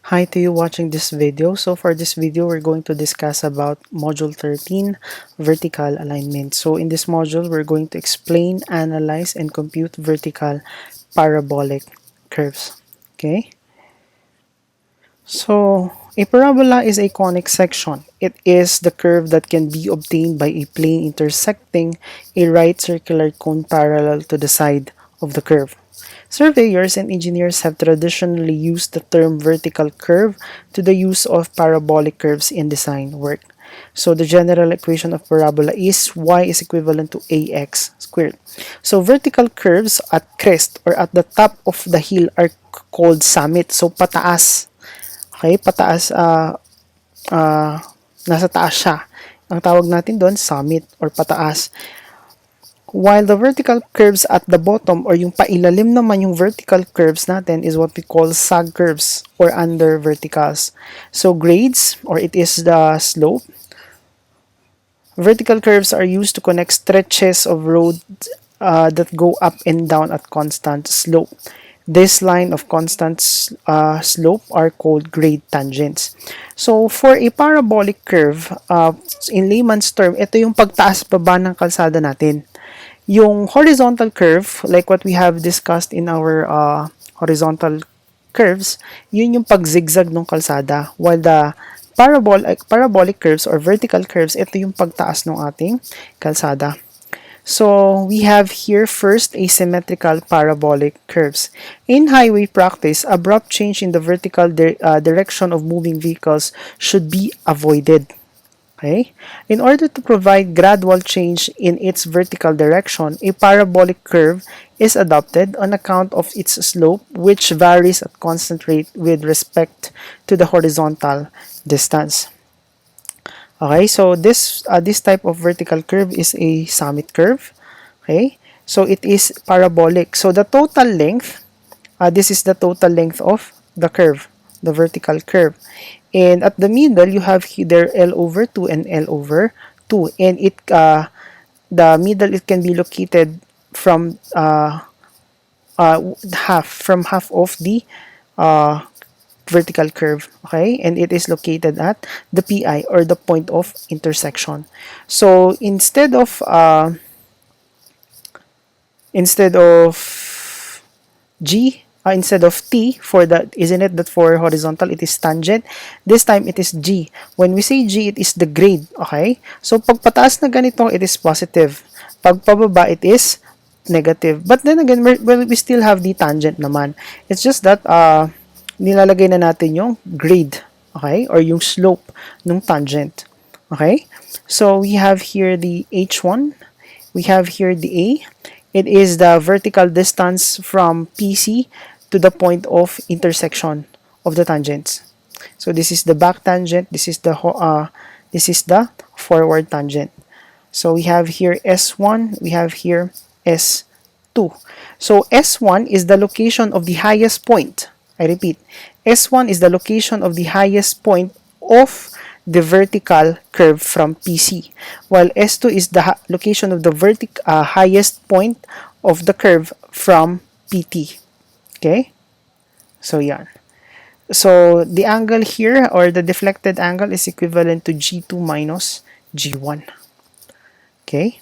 Hi to you watching this video. So for this video, we're going to discuss about Module 13, Vertical Alignment. So in this module, we're going to explain, analyze, and compute vertical parabolic curves. Okay? So a parabola is a conic section. It is the curve that can be obtained by a plane intersecting a right circular cone parallel to the side of the curve. Surveyors and engineers have traditionally used the term vertical curve to the use of parabolic curves in design work. So the general equation of parabola is y is equivalent to ax squared. So vertical curves at crest or at the top of the hill are called summit. So pataas. Okay, pataas, nasa taas siya. Ang tawag natin doon, summit or pataas. While the vertical curves at the bottom or yung pailalim naman yung vertical curves natin is what we call sag curves or under verticals. So grades or it is the slope. Vertical curves are used to connect stretches of road that go up and down at constant slope. This line of constant slope are called grade tangents. So for a parabolic curve, in layman's term, ito yung pagtaas baba ng kalsada natin. Yung horizontal curve, like what we have discussed in our horizontal curves, yun yung pag-zigzag ng kalsada. While the parabolic curves or vertical curves, ito yung pagtaas ng ating kalsada. So we have here first asymmetrical parabolic curves. In highway practice, abrupt change in the vertical direction of moving vehicles should be avoided. Okay? In order to provide gradual change in its vertical direction, a parabolic curve is adopted on account of its slope, which varies at constant rate with respect to the horizontal distance. Okay, so this type of vertical curve is a summit curve. Okay, so it is parabolic. So the total length, this is the total length of the curve, the vertical curve. And at the middle, you have here L over 2 and L over 2. And the middle, it can be located from half of the uh, vertical curve. Okay, and it is located at the PI or the point of intersection. So instead of T for that, isn't it that for horizontal it is tangent? This time it is G. When we say G, it is the grade. Okay? So pag pataas na ganito, it is positive. Pag pababa, it is negative. But then again, we still have the tangent naman. It's just that nilalagay na natin yung grade. Okay? Or yung slope ng tangent. Okay? So we have here the H1. We have here the A. It is the vertical distance from PC to the point of intersection of the tangents. So this is the back tangent. This is the forward tangent. So we have here S1. We have here S2. So S1 is the location of the highest point. I repeat, S1 is the location of the highest point of the vertical curve from PC, while S2 is the location of the highest point of the curve from PT. Okay? So, yeah. So, the angle here, or the deflected angle, is equivalent to G2 minus G1. Okay?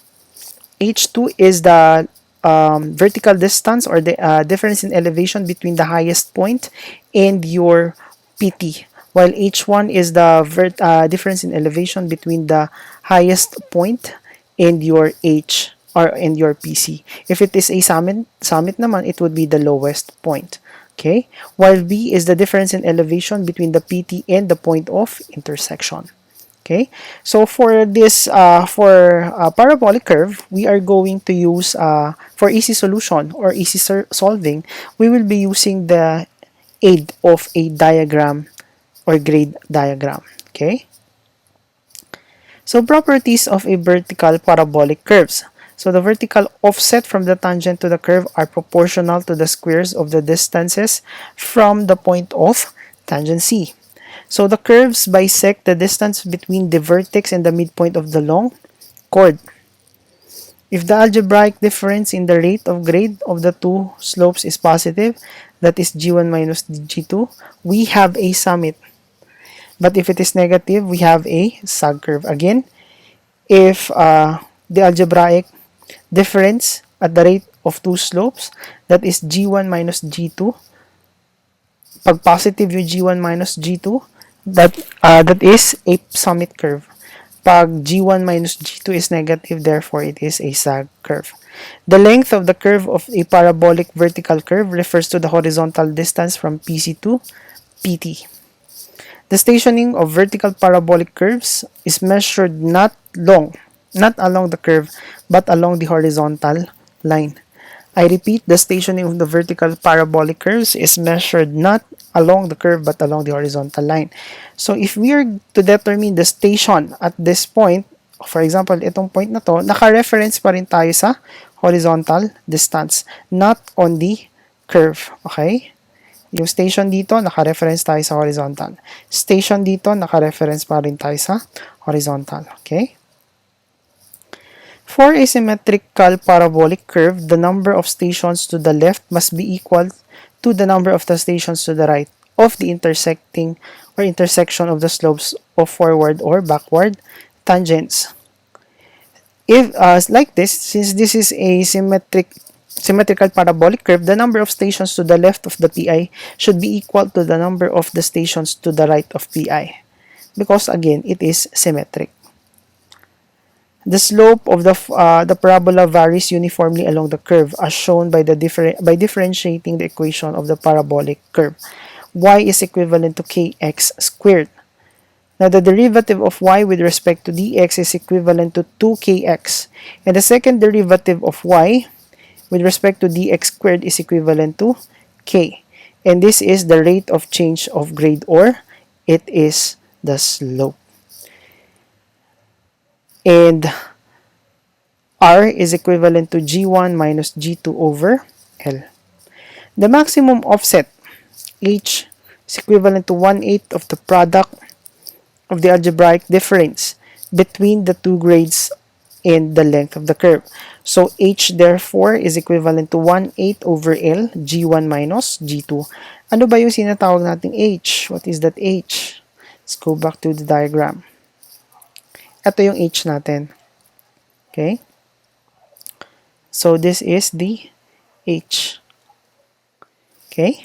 H2 is the vertical distance or the difference in elevation between the highest point and your PT, while H1 is the difference in elevation between the highest point and your H or and your PC. If it is a summit naman, it would be the lowest point. Okay, while B is the difference in elevation between the PT and the point of intersection. Okay, so for this parabolic curve, we are going to use for easy solution or easy solving, we will be using the aid of a diagram or grade diagram. Okay, so properties of a vertical parabolic curves. So the vertical offset from the tangent to the curve are proportional to the squares of the distances from the point of tangent C. So the curves bisect the distance between the vertex and the midpoint of the long chord. If the algebraic difference in the rate of grade of the two slopes is positive, that is G1 minus G2, we have a summit. But if it is negative, we have a sag curve. Again, if the algebraic difference at the rate of two slopes, that is G1 minus G2, pag positive yung G1 minus G2, that is a summit curve. Pag G1 minus G2 is negative, therefore it is a sag curve. The length of the curve of a parabolic vertical curve refers to the horizontal distance from PC to PT. The stationing of vertical parabolic curves is measured not along the curve, but along the horizontal line. I repeat, the stationing of the vertical parabolic curves is measured not along the curve but along the horizontal line. So if we are to determine the station at this point, for example, itong point na to, naka-reference pa rin tayo sa horizontal distance, not on the curve. Okay? Yung station dito, naka-reference tayo sa horizontal. Station dito, naka-reference pa rin tayo sa horizontal. Okay? For a symmetrical parabolic curve, the number of stations to the left must be equal to the number of the stations to the right of the intersecting or intersection of the slopes of forward or backward tangents. If like this, since this is a symmetrical parabolic curve, the number of stations to the left of the PI should be equal to the number of the stations to the right of PI, because again, it is symmetric. The slope of the parabola varies uniformly along the curve, as shown by differentiating the equation of the parabolic curve. Y is equivalent to kx squared. Now, the derivative of y with respect to dx is equivalent to 2kx, and the second derivative of y with respect to dx squared is equivalent to k. And this is the rate of change of grade, or it is the slope. And r is equivalent to g1 minus g2 over L. The maximum offset, h, is equivalent to 1/8 of the product of the algebraic difference between the two grades and the length of the curve. So h therefore is equivalent to 1/8 over L, g1 minus g2. Ano ba yung sinatawag nating h? What is that h? Let's go back to the diagram. Ito yung h natin. Okay? So this is the h. Okay?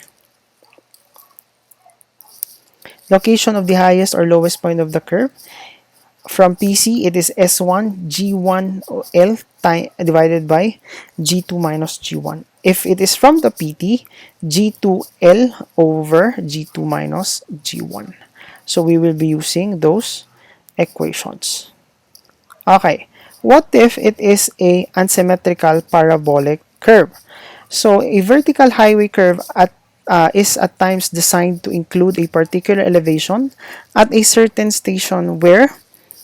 Location of the highest or lowest point of the curve. From PC, it is S1 G1 L divided by G2 minus G1. If it is from the PT, G2L over G2 minus G1. So we will be using those equations. Okay, what if it is a unsymmetrical parabolic curve? So a vertical highway curve is at times designed to include a particular elevation at a certain station where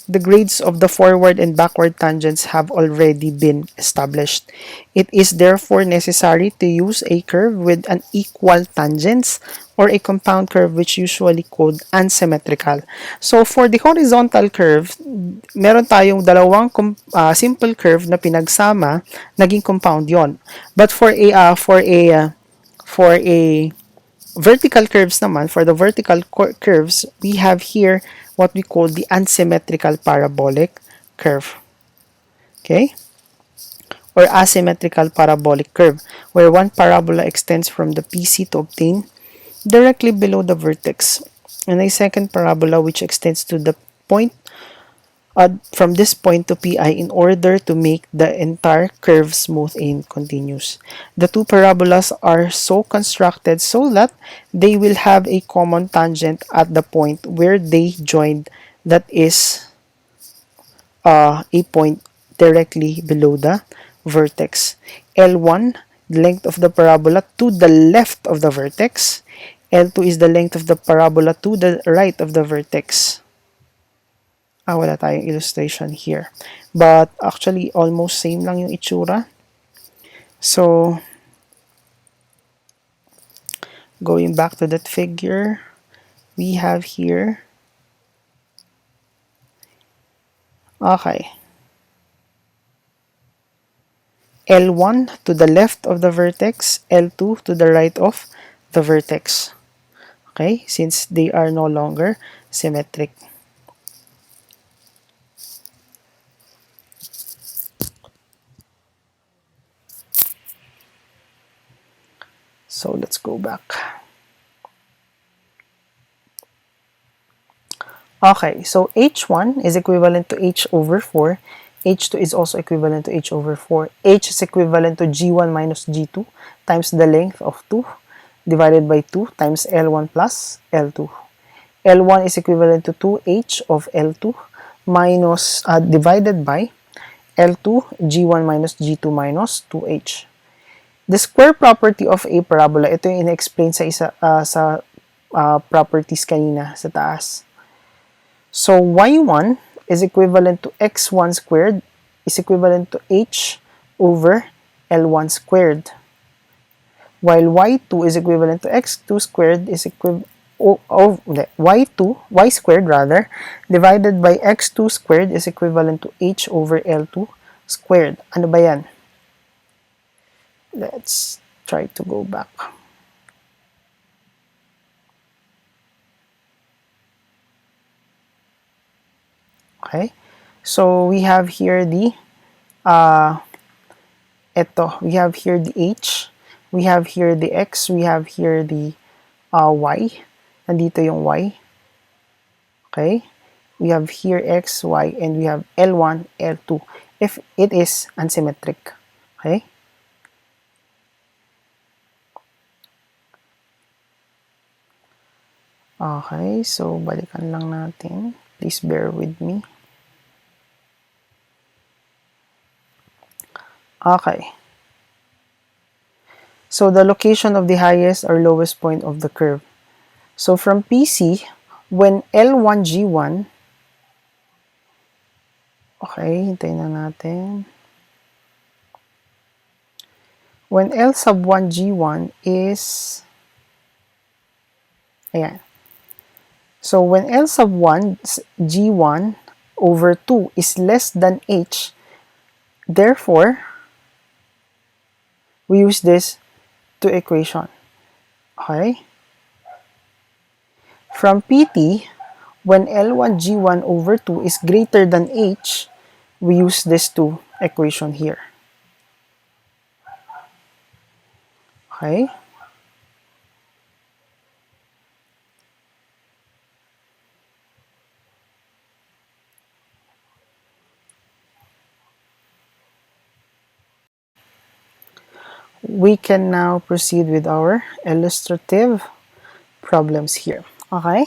the grades of the forward and backward tangents have already been established. It is therefore necessary to use a curve with an equal tangents, or a compound curve, which usually called unsymmetrical. So for the horizontal curve, meron tayong dalawang simple curve na pinagsama, naging compound yon. But for a vertical curves naman, for the vertical curves, we have here what we call the unsymmetrical parabolic curve. Okay? Or asymmetrical parabolic curve, where one parabola extends from the PC to obtain directly below the vertex, and a second parabola which extends to the point from this point to PI in order to make the entire curve smooth and continuous. The two parabolas are so constructed so that they will have a common tangent at the point where they joined, that is a point directly below the vertex. L1, the length of the parabola to the left of the vertex. L2 is the length of the parabola to the right of the vertex. Wala tayong illustration here. But actually, almost same lang yung itsura. So, going back to that figure, we have here. Okay. L1 to the left of the vertex, L2 to the right of the vertex. Okay, since they are no longer symmetric. So let's go back. Okay, so h1 is equivalent to h over 4. h2 is also equivalent to h over 4. h is equivalent to g1 minus g2 times the length of 2 divided by 2 times L1 plus L2. L1 is equivalent to 2h of L2 minus divided by L2 g1 minus g2 minus 2h. The square property of a parabola, ito yung ina-explain sa properties kanina sa taas. So y1 is equivalent to x1 squared is equivalent to h over L1 squared. While y2 is equivalent to x2 squared is equivalent y squared rather, divided by x2 squared is equivalent to h over L2 squared. Ano ba yan? Let's try to go back. Okay, so we have here the we have here the h, we have here the x, we have here the y. Nandito yung y. Okay, we have here x, y, and we have L1, L2 if it is unsymmetric. Okay, okay, so balikan lang natin. Please bear with me. Okay, so the location of the highest or lowest point of the curve. So from PC, when L1, G1, okay, hintayin na natin. When L sub 1, G1 is, ayan. So when L sub 1, G1 over 2 is less than H, therefore, we use this to equation. Okay? From PT, when L1, G1 over 2 is greater than H, we use this to equation here. Okay? We can now proceed with our illustrative problems here. Okay?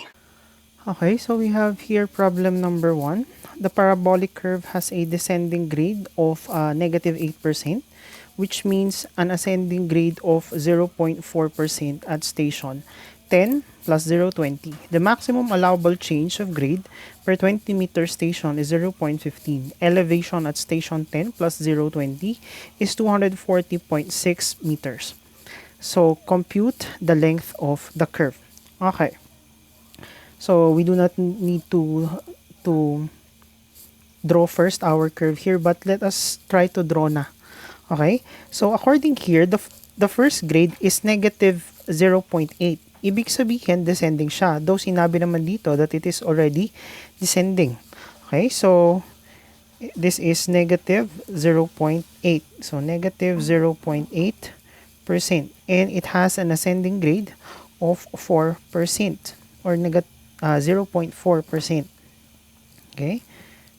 Okay, so we have here problem number 1. The parabolic curve has a descending grade of negative 8%, which means an ascending grade of 0.4% at station 10 plus 0.20. The maximum allowable change of grade per 20 meter station is 0.15. Elevation at station 10 plus 0.20 is 240.6 meters. So compute the length of the curve. Okay. So we do not need to draw first our curve here, but let us try to draw na. Okay? So according here, the first grade is negative 0.8. Ibig sabihin, descending siya. Though sinabi naman dito that it is already descending. Okay? So this is negative 0.8. So negative 0.8%. And it has an ascending grade of 4% or negative 0.4%. Okay?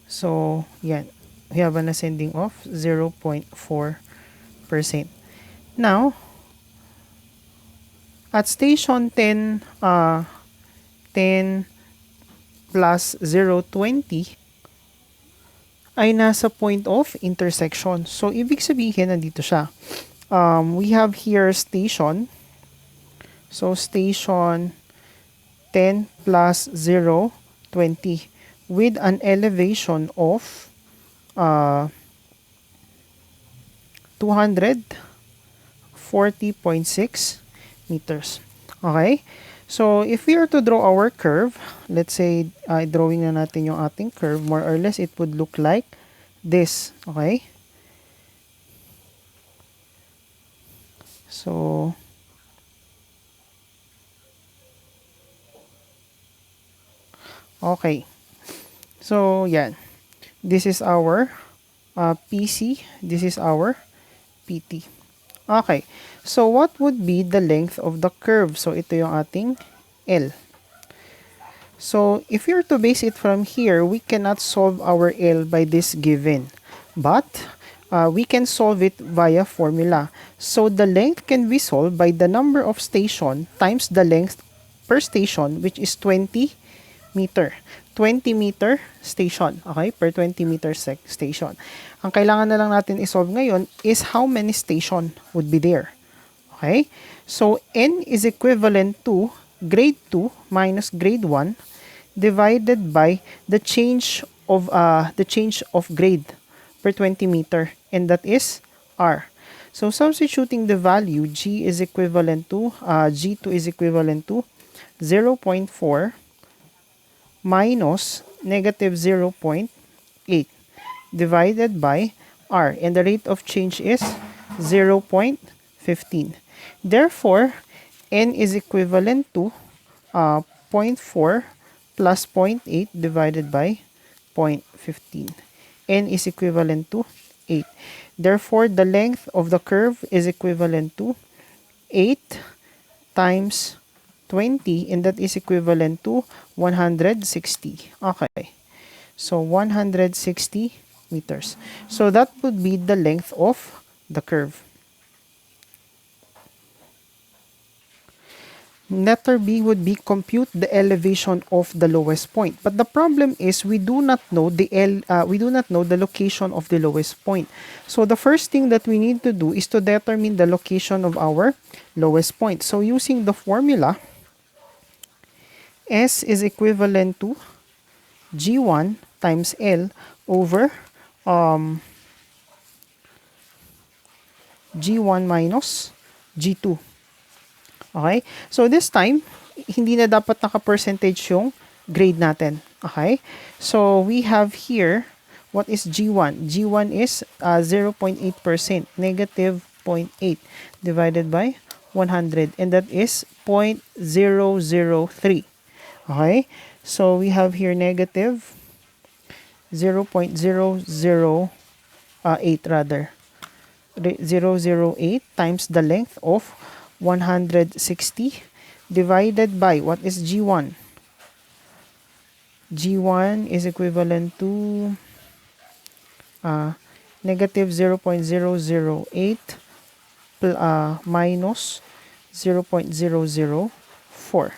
So, yan. We have an ascending of 0.4%. Now, at station 10, 10 plus 0.20 ay nasa point of intersection. So, ibig sabihin, nandito siya. We have here station. So, station 10 plus 0.20 with an elevation of 240.6 meters. Okay? So, if we are to draw our curve, let's say, drawing na natin yung ating curve, more or less, it would look like this. Okay? So, Okay. So, yan. This is our PC. This is our PT. Okay. So, what would be the length of the curve? So, ito yung ating L. So, if you're to base it from here, we cannot solve our L by this given. But, we can solve it via formula. So, the length can be solved by the number of station times the length per station, which is 20 meter. 20-meter station, okay? Per 20-meter station. Ang kailangan na lang natin isolve ngayon is how many station would be there. Okay? So, N is equivalent to grade 2 minus grade 1 divided by the change of grade per 20 meter, and that is R. So, substituting the value, G2 is equivalent to 0.4 minus negative 0.8 divided by R, and the rate of change is 0.15. Therefore, N is equivalent to zero point 0.4 plus 0.8 divided by 0.15. N is equivalent to 8. Therefore, the length of the curve is equivalent to 8 times 20, and that is equivalent to 160. Okay. So, 160 meters. So, that would be the length of the curve. Letter B would be compute the elevation of the lowest point. But the problem is we do not know the location of the lowest point. So the first thing that we need to do is to determine the location of our lowest point. So using the formula, S is equivalent to G1 times L over G1 minus G2. Okay? So this time, hindi na dapat naka-percentage yung grade natin. Okay? So we have here, what is G1? G1 is 0.8%, negative 0.8 divided by 100, and that is 0.003. Okay? So we have here negative 0.008 rather. 008 times the length of 160 divided by, what is G1? G1 is equivalent to negative 0.008 minus 0.004,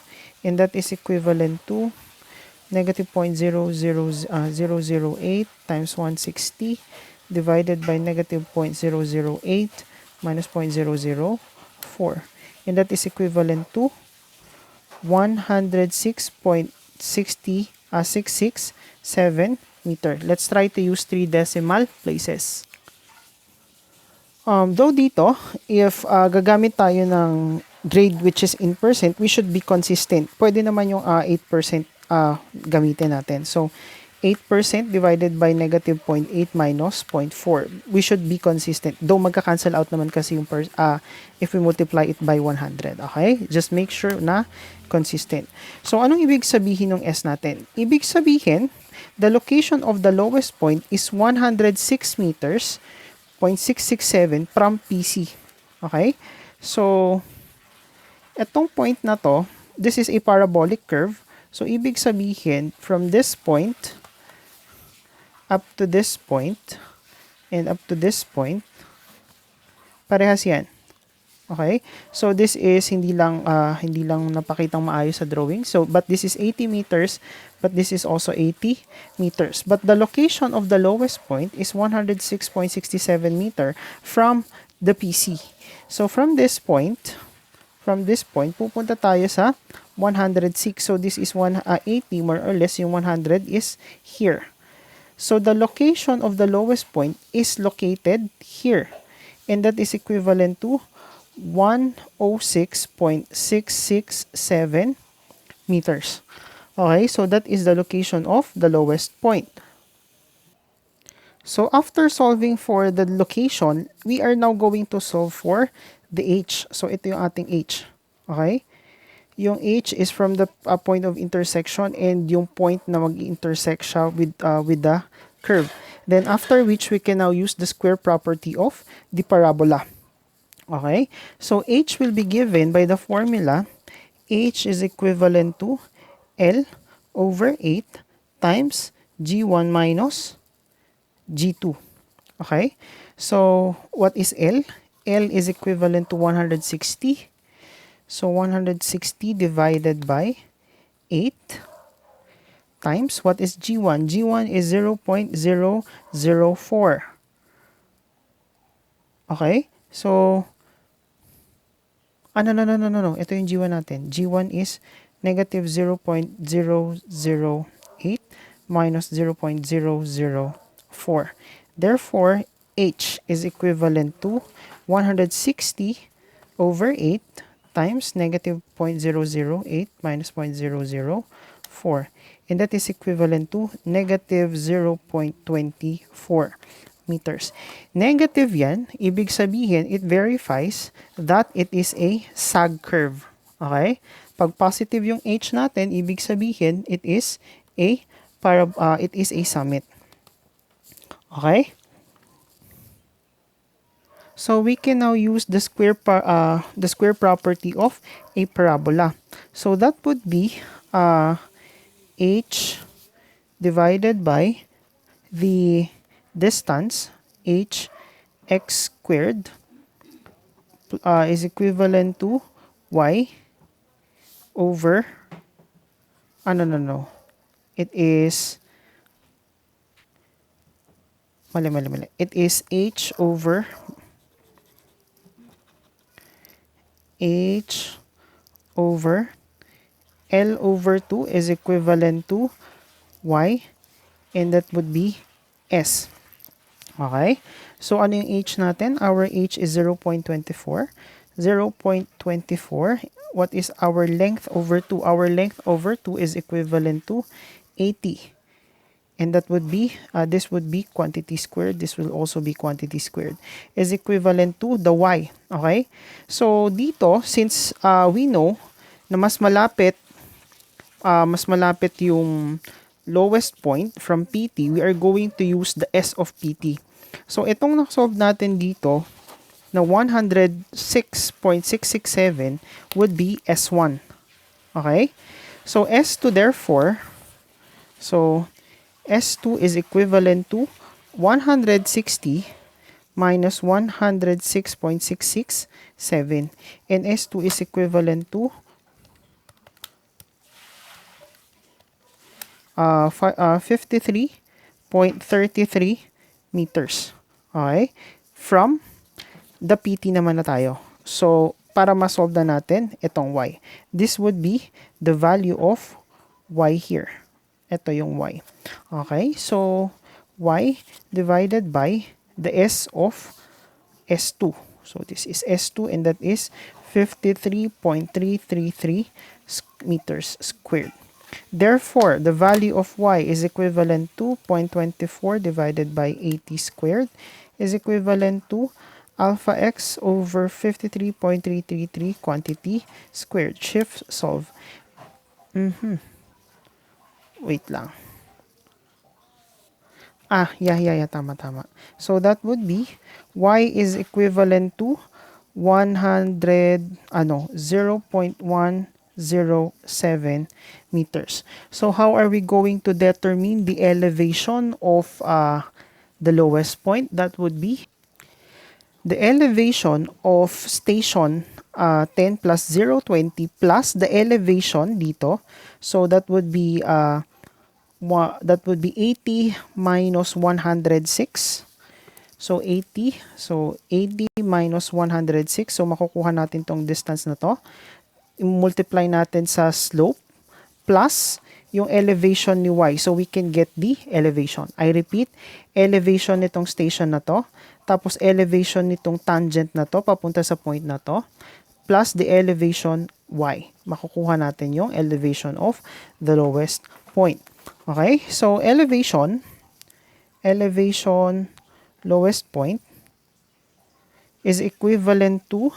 and that is equivalent to negative 0.008 times 160 divided by negative 0.008 minus 0.004, and that is equivalent to 106.667 meter. Let's try to use 3 decimal places. Though dito, if gagamit tayo ng grade which is in percent, we should be consistent. Pwede naman yung 8% gamitin natin. So, 8% divided by negative 0.8 minus 0.4. We should be consistent. Though magka-cancel out naman kasi yung if we multiply it by 100. Okay? Just make sure na consistent. So, anong ibig sabihin ng S natin? Ibig sabihin, the location of the lowest point is 106 meters, 0.667 from PC. Okay? So, etong point na to, this is a parabolic curve. So, ibig sabihin, from this point, up to this point, and up to this point, parehas yan. Okay? So, this is hindi lang napakitang maayos sa drawing. So, but this is 80 meters, but this is also 80 meters. But the location of the lowest point is 106.67 meter from the PC. So, from this point, pupunta tayo sa 106. So, this is 80, more or less, yung 100 is here. So, the location of the lowest point is located here. And that is equivalent to 106.667 meters. Okay, so that is the location of the lowest point. So, after solving for the location, we are now going to solve for the H. So, ito yung ating H. Okay? yung H is from the point of intersection and yung point na mag-intersect siya with the curve. Then after which we can now use the square property of the parabola. Okay? So H will be given by the formula H is equivalent to L over 8 times G1 minus G2. Okay? So what is L? L is equivalent to 160. So 160 divided by 8 times what is G1? G1 is 0.004. Okay? So, no. Ito yung G1 natin. G1 is negative 0.008 minus 0.004. Therefore, H is equivalent to 160 over 8 times negative 0.008 minus 0.004. And that is equivalent to negative 0.24 meters. Negative yan, ibig sabihin, it verifies that it is a sag curve. Okay? Pag positive yung H natin, ibig sabihin, it is a summit. Okay? So we can now use the square property of a parabola. So that would be H divided by the distance H x squared is equivalent to y over no. It is mali. It is H over L over 2 is equivalent to y, and that would be S. Okay? So, ano yung H natin? Our H is 0.24. 0.24. What is our length over 2? Our length over 2 is equivalent to 80. And that would be, this would be quantity squared. This will also be quantity squared. Is equivalent to the y. Okay? So, dito, since we know na mas malapit yung lowest point from PT, we are going to use the S of PT. So, itong na-solve natin dito na 106.667 would be S1. Okay? So, S2 therefore, so S2 is equivalent to 160 minus 106.667. And S2 is equivalent to 53.33 meters. Okay? From the PT naman na tayo. So, para ma-solve na natin itong y. This would be the value of y here. Ito yung y. Okay? So, y divided by the S of S2. So, this is S2 and that is 53.333 meters squared. Therefore, the value of y is equivalent to 0.24 divided by 80 squared is equivalent to alpha x over 53.333 quantity squared. Shift solve. Wait lang. Yeah, tama. So that would be y is equivalent to 0.107 meters. So how are we going to determine the elevation of the lowest point? That would be the elevation of station 10 plus 020 plus the elevation dito. So that would be 80 minus 106. So 80. So 80 minus 106. So makukuha natin tong distance na to. I-multiply natin sa slope plus yung elevation ni y. So we can get the elevation. I repeat, elevation nitong station na to, tapos elevation nitong tangent na to, papunta sa point na to, plus the elevation y. Makukuha natin yung elevation of the lowest point. Okay? So elevation, lowest point is equivalent to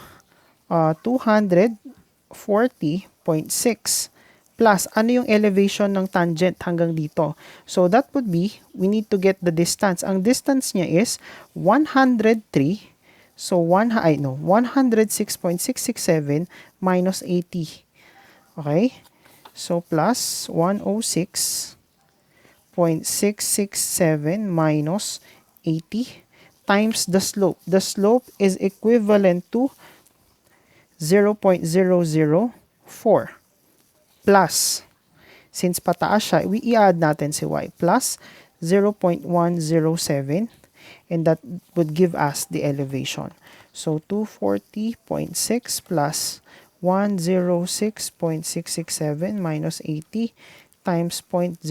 240.6 0.6 plus ano yung elevation ng tangent hanggang dito. So that would be, we need to get the distance. Ang distance niya is 103. So 106.667 minus 80. Okay? So plus 106.667 minus 80 times the slope. The slope is equivalent to 0.004 plus, since pataas siya, i-add natin si y, plus 0.107, and that would give us the elevation. So 240.6 plus 106.667 minus 80 times 0.004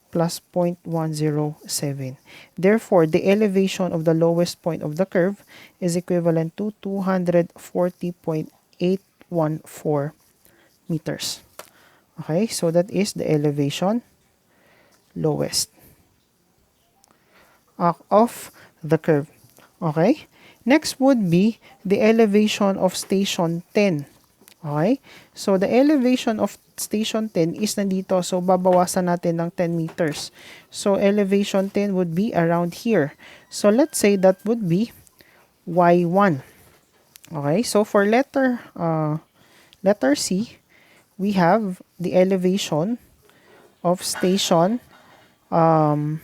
plus 0.107. Therefore, the elevation of the lowest point of the curve is equivalent to 240.814 meters. Okay, so that is the elevation lowest of the curve. Okay, next would be the elevation of station 10. Okay, so the elevation of station 10 is nandito, so babawasan natin ng 10 meters. So elevation 10 would be around here. So let's say that would be y1. Okay, so for letter C, we have the elevation of station 10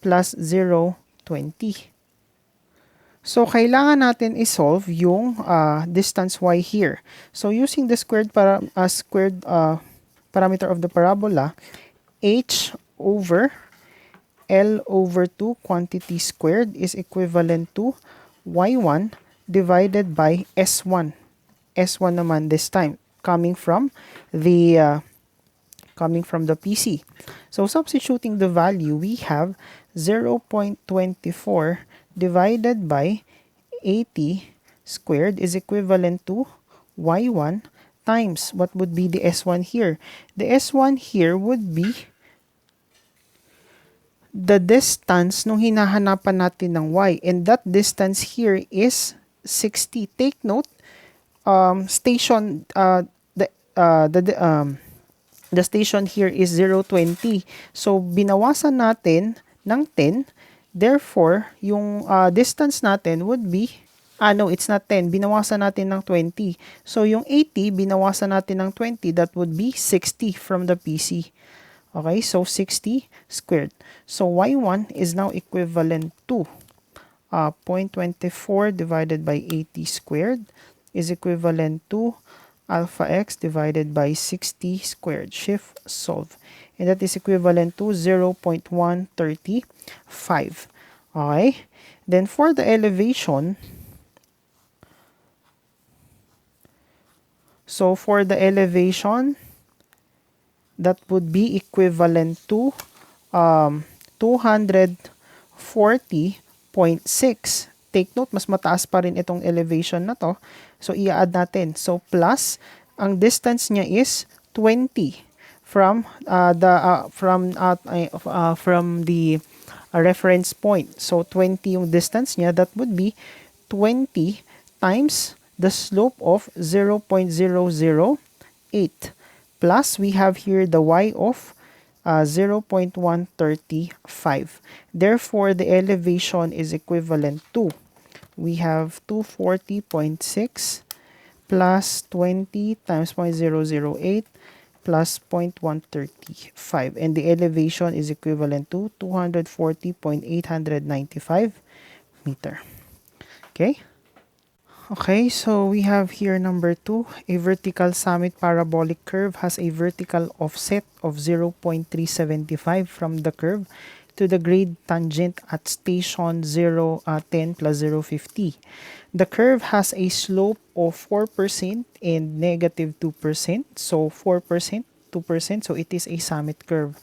plus 0.20. So, kailangan natin isolve yung distance y here. So, using the squared parameter of the parabola, h over L over 2 quantity squared is equivalent to y1 divided by s1. S1 naman this time, coming from the PC. So substituting the value, we have 0.24 divided by 80 squared is equivalent to y1 times what would be the S1 here. The S1 here would be the distance nung hinahanapan natin ng y, and that distance here is 60. Take note, the station here is 0.20. So, binawasan natin ng 10. Therefore, yung distance natin would be, no, it's not 10. Binawasan natin ng 20. So, yung 80, binawasan natin ng 20. That would be 60 from the PC. Okay, so 60 squared. So, y1 is now equivalent to 0.24 divided by 80 squared is equivalent to alpha x divided by 60 squared. Shift solve. And that is equivalent to 0.135. Okay. Then for the elevation, so for the elevation, that would be equivalent to 240.6. Take note, mas mataas pa rin itong elevation na to. So, i-add natin. So, plus, ang distance niya is 20 from the reference point. So, 20 yung distance niya. That would be 20 times the slope of 0.008. Plus, we have here the y of 0.135. Therefore, the elevation is equivalent to, we have 240.6 plus 20 times 0.008 plus 0.135. And the elevation is equivalent to 240.895 meter. Okay? Okay, so we have here number 2. A vertical summit parabolic curve has a vertical offset of 0.375 from the curve to the grade tangent at station 10 plus 0.50. The curve has a slope of 4% and negative 2%. So 4%, 2%. So it is a summit curve.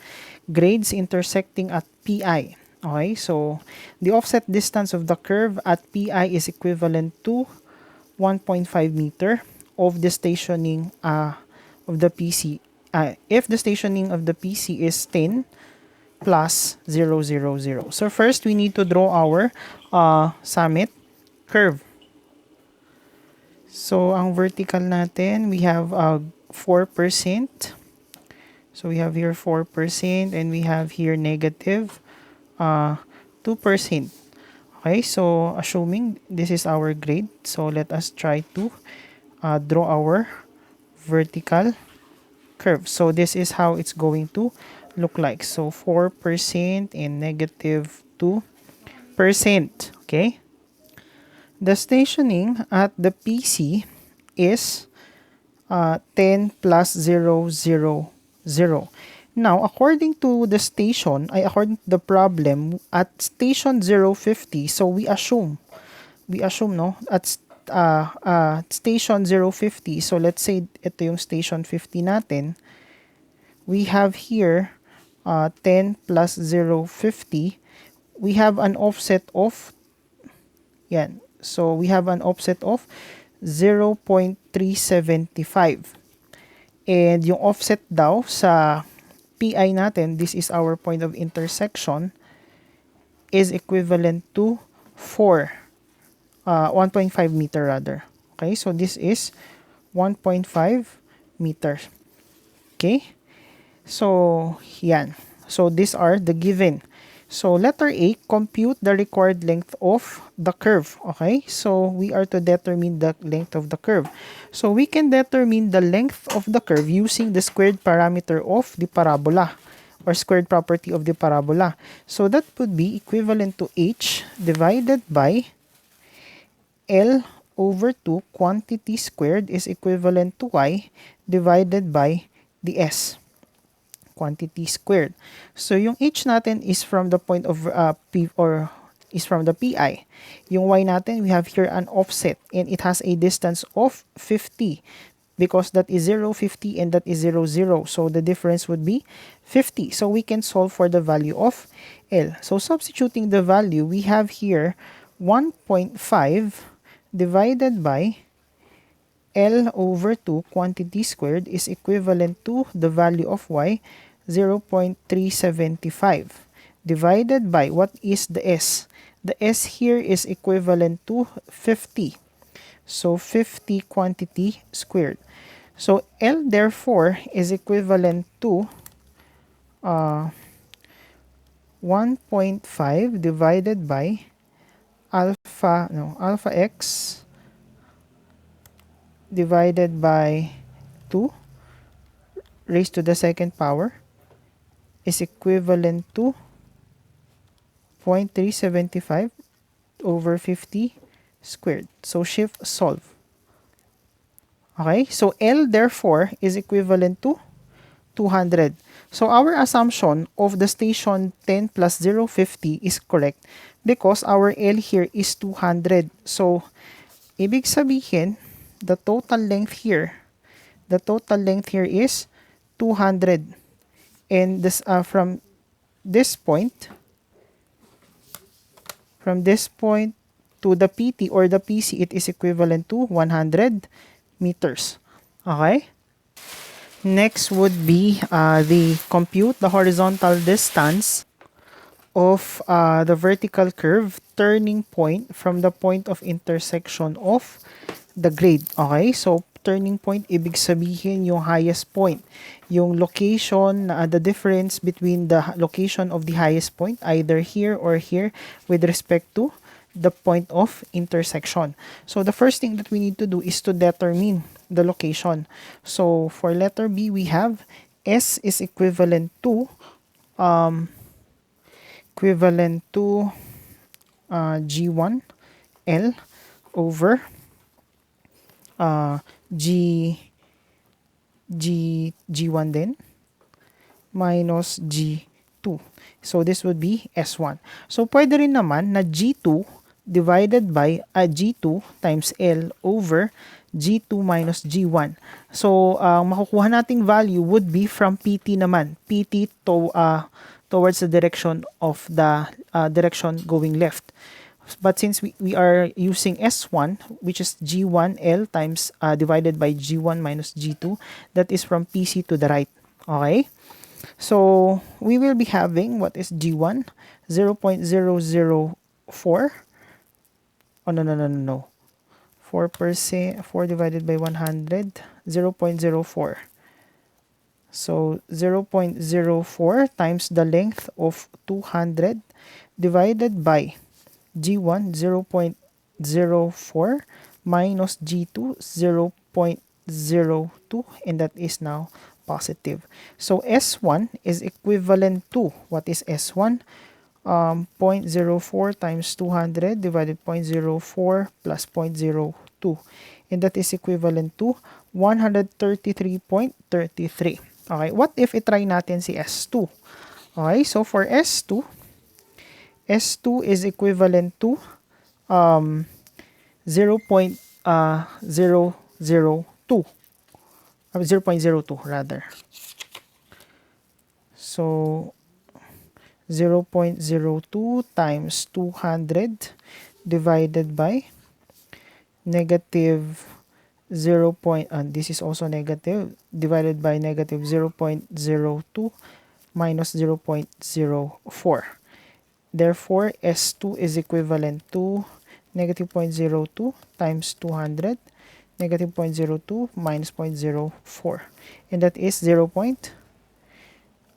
Grades intersecting at PI. Okay, so the offset distance of the curve at PI is equivalent to 1.5 meter of the stationing of the PC. If the stationing of the PC is 10 plus 0, 0, 0. So first, we need to draw our summit curve. So, ang vertical natin, we have 4%. So, we have here 4% and we have here negative 2%. Okay, so assuming this is our grade, so let us try to draw our vertical curve. So, this is how it's going to look like. So, 4% and negative 2%. Okay. The stationing at the PC is 10 plus 0, 0, 0. Now, according to the station, according to the problem, at station 050, so we assume, no, station 050, so let's say ito yung station 50 natin, we have here 10 plus 050, we have an offset of, yan, so we have an offset of 0.375. And yung offset daw sa PI natin, this is our point of intersection, is equivalent to 1.5 meter rather. Okay, so this is 1.5 meters. Okay, so yan. So these are the given. So letter A, compute the required length of the curve. Okay, so we are to determine the length of the curve. So we can determine the length of the curve using the squared parameter of the parabola or squared property of the parabola. So that would be equivalent to h divided by L over 2 quantity squared is equivalent to y divided by the s quantity squared. So yung h natin is from the point of p or is from the pi. Yung y natin, we have here an offset and it has a distance of 50 because that is 0, 50 and that is 0, 0. So the difference would be 50. So we can solve for the value of L. So substituting the value, we have here 1.5 divided by L over 2 quantity squared is equivalent to the value of y, 0.375 divided by what is the s. The s here is equivalent to 50. So 50 quantity squared. So L therefore is equivalent to 1.5 divided by alpha x divided by 2 raised to the second power is equivalent to 0.375 over 50 squared. So shift solve. Okay, so L therefore is equivalent to 200. So our assumption of the station 10 plus 050 is correct because our L here is 200. So ibig sabihin, the total length here is 200. And this from this point to the PT or the PC, it is equivalent to 100 meters. Okay? Next would be the compute the horizontal distance of the vertical curve turning point from the point of intersection of the grade. Okay? So, turning point, ibig sabihin yung highest point. Yung location, the difference between the location of the highest point, either here or here, with respect to the point of intersection. So, the first thing that we need to do is to determine the location. So, for letter B, we have S is equivalent to G1 L over G1 then minus G2. So this would be S1. So pwede rin naman na G2 divided by G2 times L over G2 minus G1. So makukuha nating value would be from PT naman. PT towards the direction of the direction going left. But since we are using S1, which is G1L times divided by G1 minus G2, that is from PC to the right. Okay? So, we will be having, what is G1? 0.004. Oh, no. 4%, 4 divided by 100, 0.04. So 0.04 times the length of 200 divided by G1, 0.04 minus G2, 0.02, and that is now positive. So S1 is equivalent to, what is S1? 0.04 times 200 divided 0.04 plus 0.02. And that is equivalent to 133.33. Okay, what if i-try natin si S2? Okay, so for S2, S2 is equivalent to 0.002. 0.02 rather. So 0.02 times 200 divided by negative 0. This is also negative, divided by negative 0.02 minus 0.04. Therefore, S2 is equivalent to negative 0.02 times 200, negative 0.02 minus 0.04. And that is 0.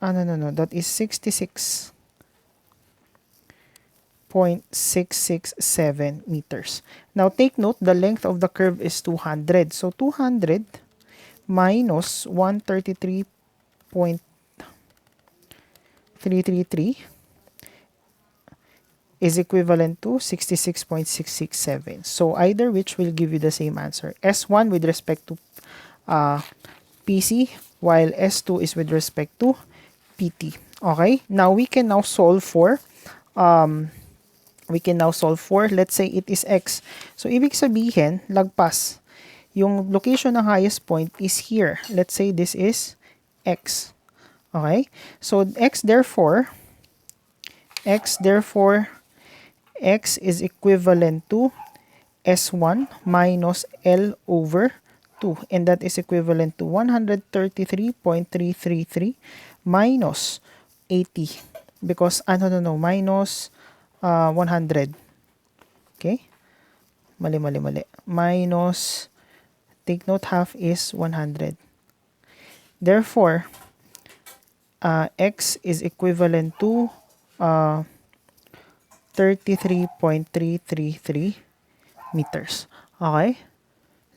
That is 66.667 meters. Now, take note, the length of the curve is 200. So, 200 minus 133.333 is equivalent to 66.667. So, either which will give you the same answer. S1 with respect to PC, while S2 is with respect to PT. Okay? Now, we can now solve for let's say it is X. So, ibig sabihin, lagpas. Yung location ng highest point is here. Let's say this is X. Okay? So, X therefore, X is equivalent to S1 minus L over 2. And that is equivalent to 133.333 minus 80. Because, minus 100. Okay? Mali. Minus, take note, half is 100. Therefore, X is equivalent to 33.333 meters. Okay?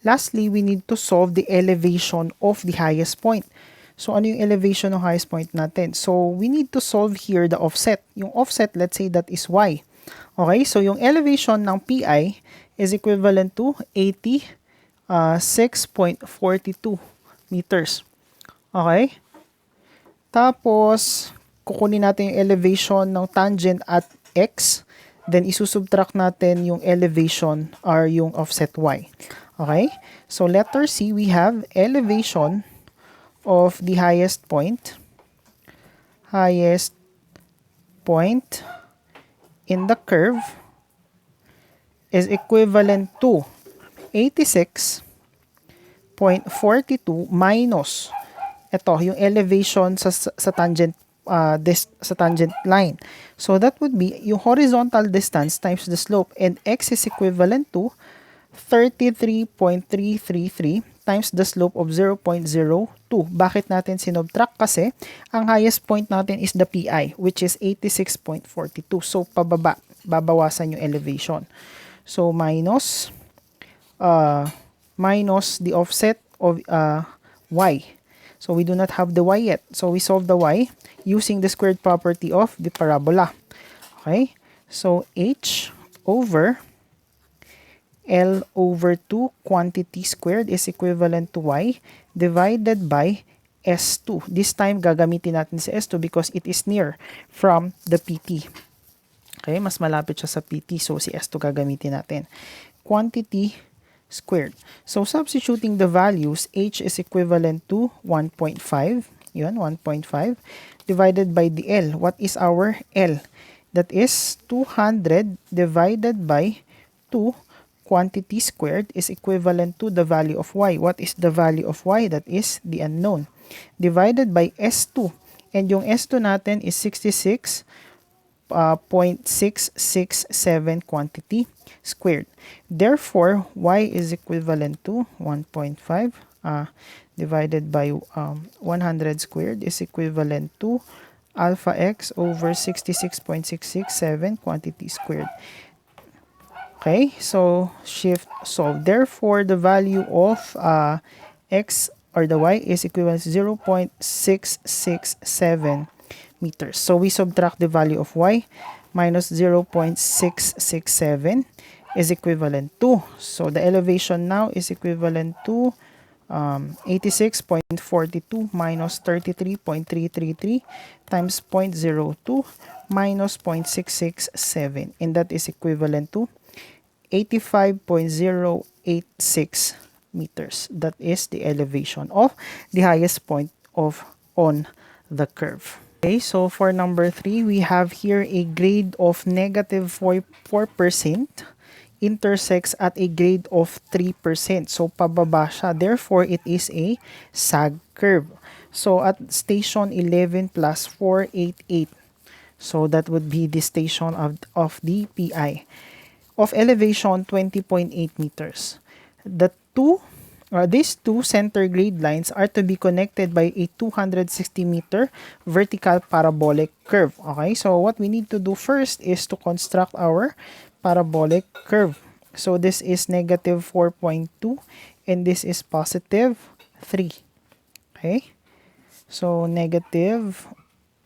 Lastly, we need to solve the elevation of the highest point. So, ano yung elevation ng highest point natin? So, we need to solve here the offset. Yung offset, let's say that is Y. Okay? So, yung elevation ng PI is equivalent to 86.42 meters. Okay? Tapos, kukunin natin yung elevation ng tangent at X. Then, isusubtract natin yung elevation or yung offset Y. Okay? So, letter C, we have elevation of the highest point in the curve is equivalent to 86.42 minus ito, yung elevation sa tangent sa tangent line. So that would be yung horizontal distance times the slope, and X is equivalent to 33.333 times the slope of 0.02. Bakit natin sinubtract? Kasi ang highest point natin is the PI, which is 86.42. So pababa, babawasan yung elevation. So minus the offset of Y. So we do not have the Y yet. So we solve the Y using the squared property of the parabola. Okay? So H over L over 2 quantity squared is equivalent to Y divided by S2. This time, gagamitin natin si S2 because it is near from the PT. Okay? Mas malapit siya sa PT. So, si S2 gagamitin natin. Quantity squared. So, substituting the values, H is equivalent to 1.5. Yun, 1.5. Divided by the L. What is our L? That is 200 divided by 2. Quantity squared is equivalent to the value of Y. What is the value of Y? That is the unknown. Divided by S2. And yung S2 natin is 66.667 0.667 quantity squared. Therefore, y is equivalent to 1.5 divided by 100 squared is equivalent to alpha x over 66.667 quantity squared. Okay, so shift solve. Therefore, the value of x or the y is equivalent to 0.667 meters. So we subtract the value of y minus 0.667 is equivalent to. So the elevation now is equivalent to 86.42 minus 33.333 times 0.02 minus 0.667, and that is equivalent to 85.086 meters. That is the elevation of the highest point of on the curve. Okay, so for number 3, we have here a grade of negative 4% intersects at a grade of 3%. So, pababa siya. Therefore, it is a sag curve. So, at station 11 plus 488. So, that would be the station of the PI. Of elevation, 20.8 meters. These two center grade lines are to be connected by a 260 meter vertical parabolic curve. Okay, so what we need to do first is to construct our parabolic curve. So this is negative 4.2 and this is positive 3. Okay, so negative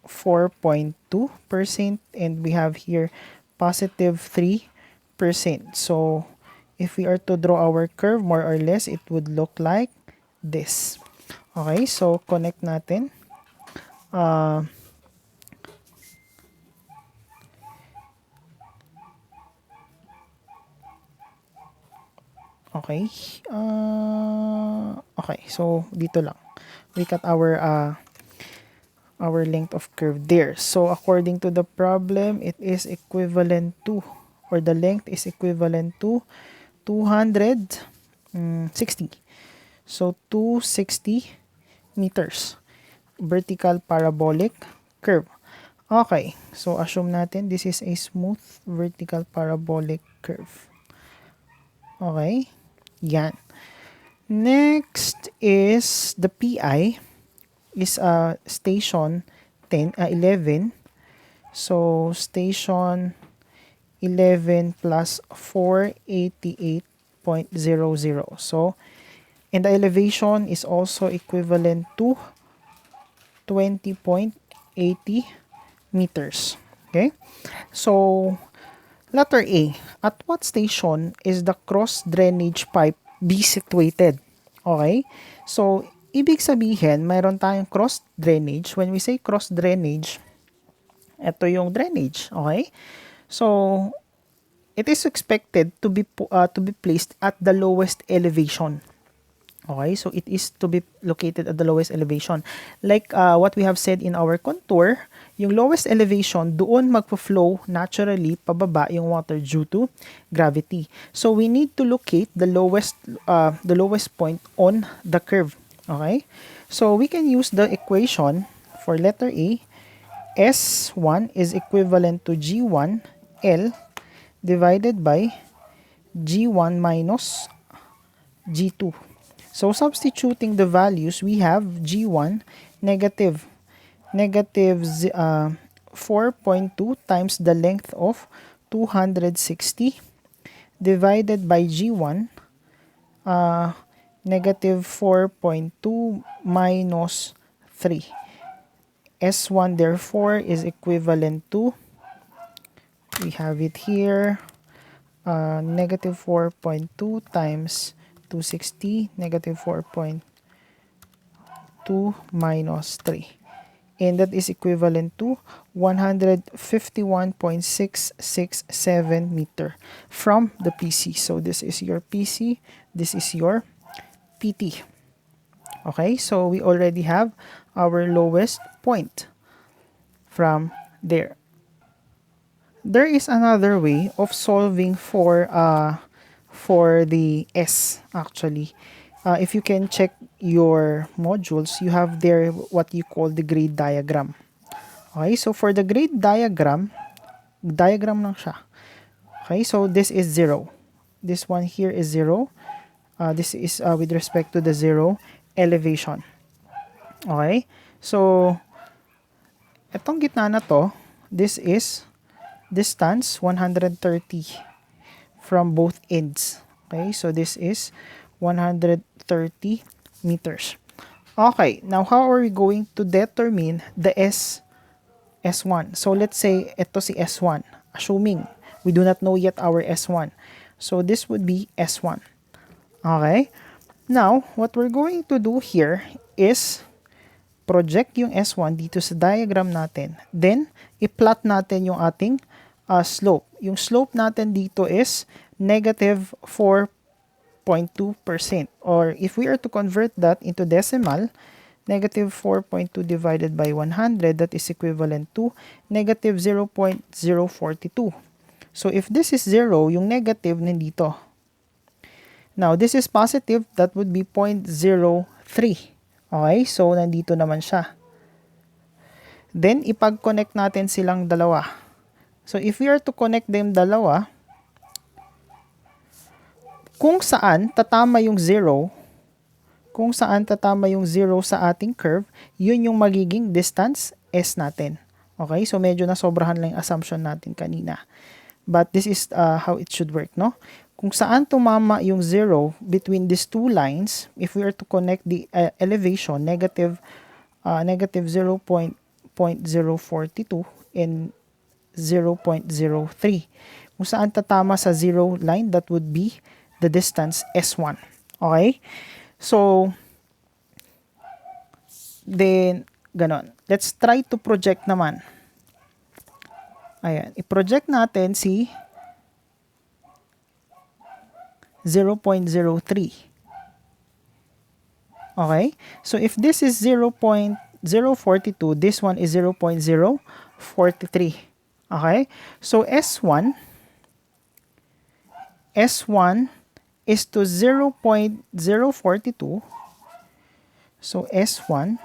4.2% and we have here positive 3%. So if we are to draw our curve, more or less, it would look like this. Okay, so connect natin. Okay. Okay, so dito lang. We cut our length of curve there. So according to the problem, it is equivalent to, or the length is equivalent to 260. So 260 meters vertical parabolic curve. Okay, so assume natin this is a smooth vertical parabolic curve. Okay, yan. Next is the PI is station 11. So station 11 plus 488.00. So and the elevation is also equivalent to 20.80 meters. Okay? So letter A, at what station is the cross drainage pipe be situated? Okay? So ibig sabihin, mayroon tayong cross drainage. When we say cross drainage, ito yung drainage, okay? So it is expected to be placed at the lowest elevation. Okay, so it is to be located at the lowest elevation. Like what we have said in our contour, yung lowest elevation, doon magpo-flow naturally pababa yung water due to gravity. So we need to locate the lowest point on the curve. Okay, so we can use the equation for letter A. S1 is equivalent to G1 L divided by G1 minus G2. So substituting the values, we have G1 negative 4.2 times the length of 260 divided by G1 negative 4.2 minus 3. S1 therefore is equivalent to, we have it here, negative 4.2 times 260 negative 4.2 minus 3, and that is equivalent to 151.667 meter from the PC. So this is your PC, this is your PT. Okay, so we already have our lowest point from there. There is another way of solving for the S actually. If you can check your modules, you have there what you call the grade diagram. Okay, so for the grade diagram, Diagram lang siya. Okay, so this is 0. This one here is 0. This is with respect to the 0 elevation. Okay, so itong gitna na to, this is distance 130 from both ends. Okay, so this is 130 meters. Okay, now how are we going to determine the S1? So let's say ito si S1, assuming we do not know yet our S1. So this would be S1. Okay, now what we're going to do here is project yung S1 dito sa diagram natin. Then, i-plot natin yung ating slope. Yung slope natin dito is negative 4.2%. Or if we are to convert that into decimal, negative 4.2 divided by 100, that is equivalent to negative 0.042. So if this is 0, yung negative nandito. Now, this is positive, that would be 0.03. Okay, so nandito naman siya. Then, ipag-connect natin silang dalawa. So, if we are to connect them dalawa, kung saan tatama yung 0, sa ating curve, yun yung magiging distance S natin. Okay, so medyo nasobrahan lang yung assumption natin kanina. But this is how it should work, no? Kung saan tumama yung 0 between these two lines, if we are to connect the elevation, negative 0.042 and 0.03. Kung saan tatama sa 0 line, that would be the distance S1. Okay? So, then, ganon. Let's try to project naman. Ayan. I-project natin si 0.03. Okay? So, if this is 0.042, this one is 0.043. Okay? So, S1 is to 0.042. So, S1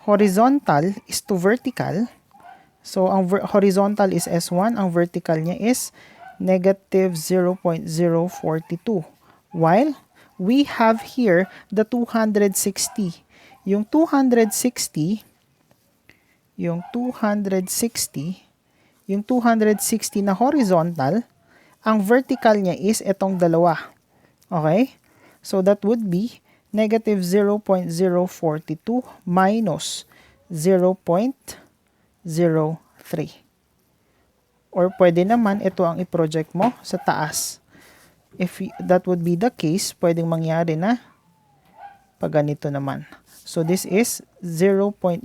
horizontal is to vertical. So, ang horizontal is S1, ang vertical niya is negative 0.042. While we have here the 260. Yung 260 na horizontal, ang vertical niya is itong dalawa. Okay? So, that would be negative 0.042 minus 0.03. Or pwede naman ito ang i-project mo sa taas. If that would be the case, pwedeng mangyari na pag ganito naman. So, this is 0.042.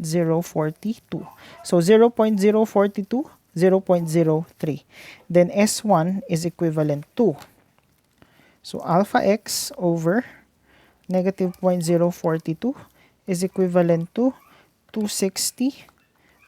So, 0.042, 0.03. Then, S1 is equivalent to, so, alpha x over negative 0.042 is equivalent to 260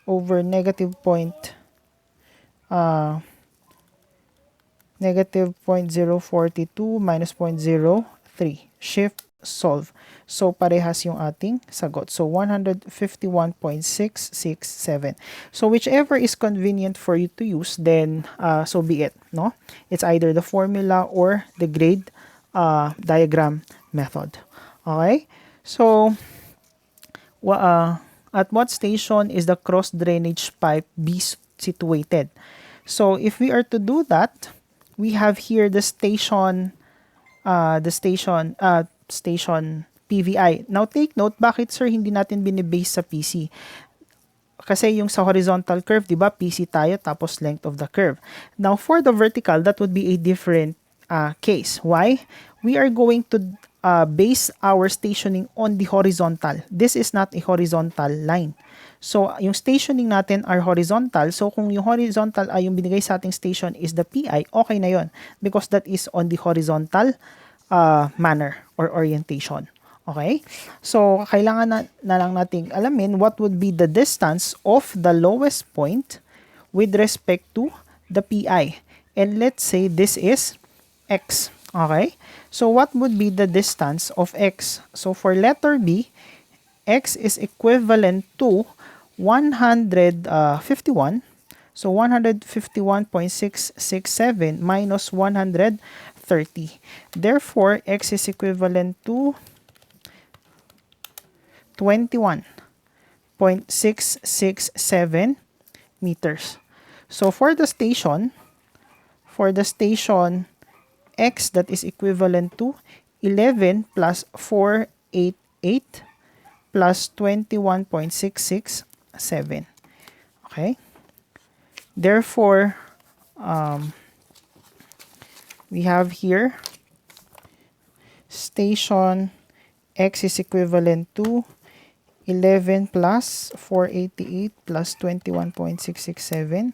over negative 0.042 minus 0.03. Shift, solve. So, parehas yung ating sagot. So, 151.667. So, whichever is convenient for you to use, then so be it. No? It's either the formula or the grade diagram method. Okay? So, at what station is the cross drainage pipe be situated? So, if we are to do that, we have here the station PVI. Now, take note, bakit sir hindi natin binibase sa PC? Kasi yung sa horizontal curve, di ba, PC tayo tapos length of the curve. Now, for the vertical, that would be a different case. Why? We are going to base our stationing on the horizontal. This is not a horizontal line. So, yung stationing natin are horizontal. So, kung yung horizontal ay yung binigay sa ating station is the PI, okay na yon because that is on the horizontal manner or orientation. Okay? So, kailangan na lang nating alamin what would be the distance of the lowest point with respect to the PI. And let's say this is X. Okay? So, what would be the distance of X? So, for letter B, X is equivalent to 151 So 151.667 minus 130. Therefore, x is equivalent to 21.667 meters. So for the station x, that is equivalent to 11 plus 488 plus 21.667. Okay? Therefore, we have here station x is equivalent to 11 plus 488 plus 21.667.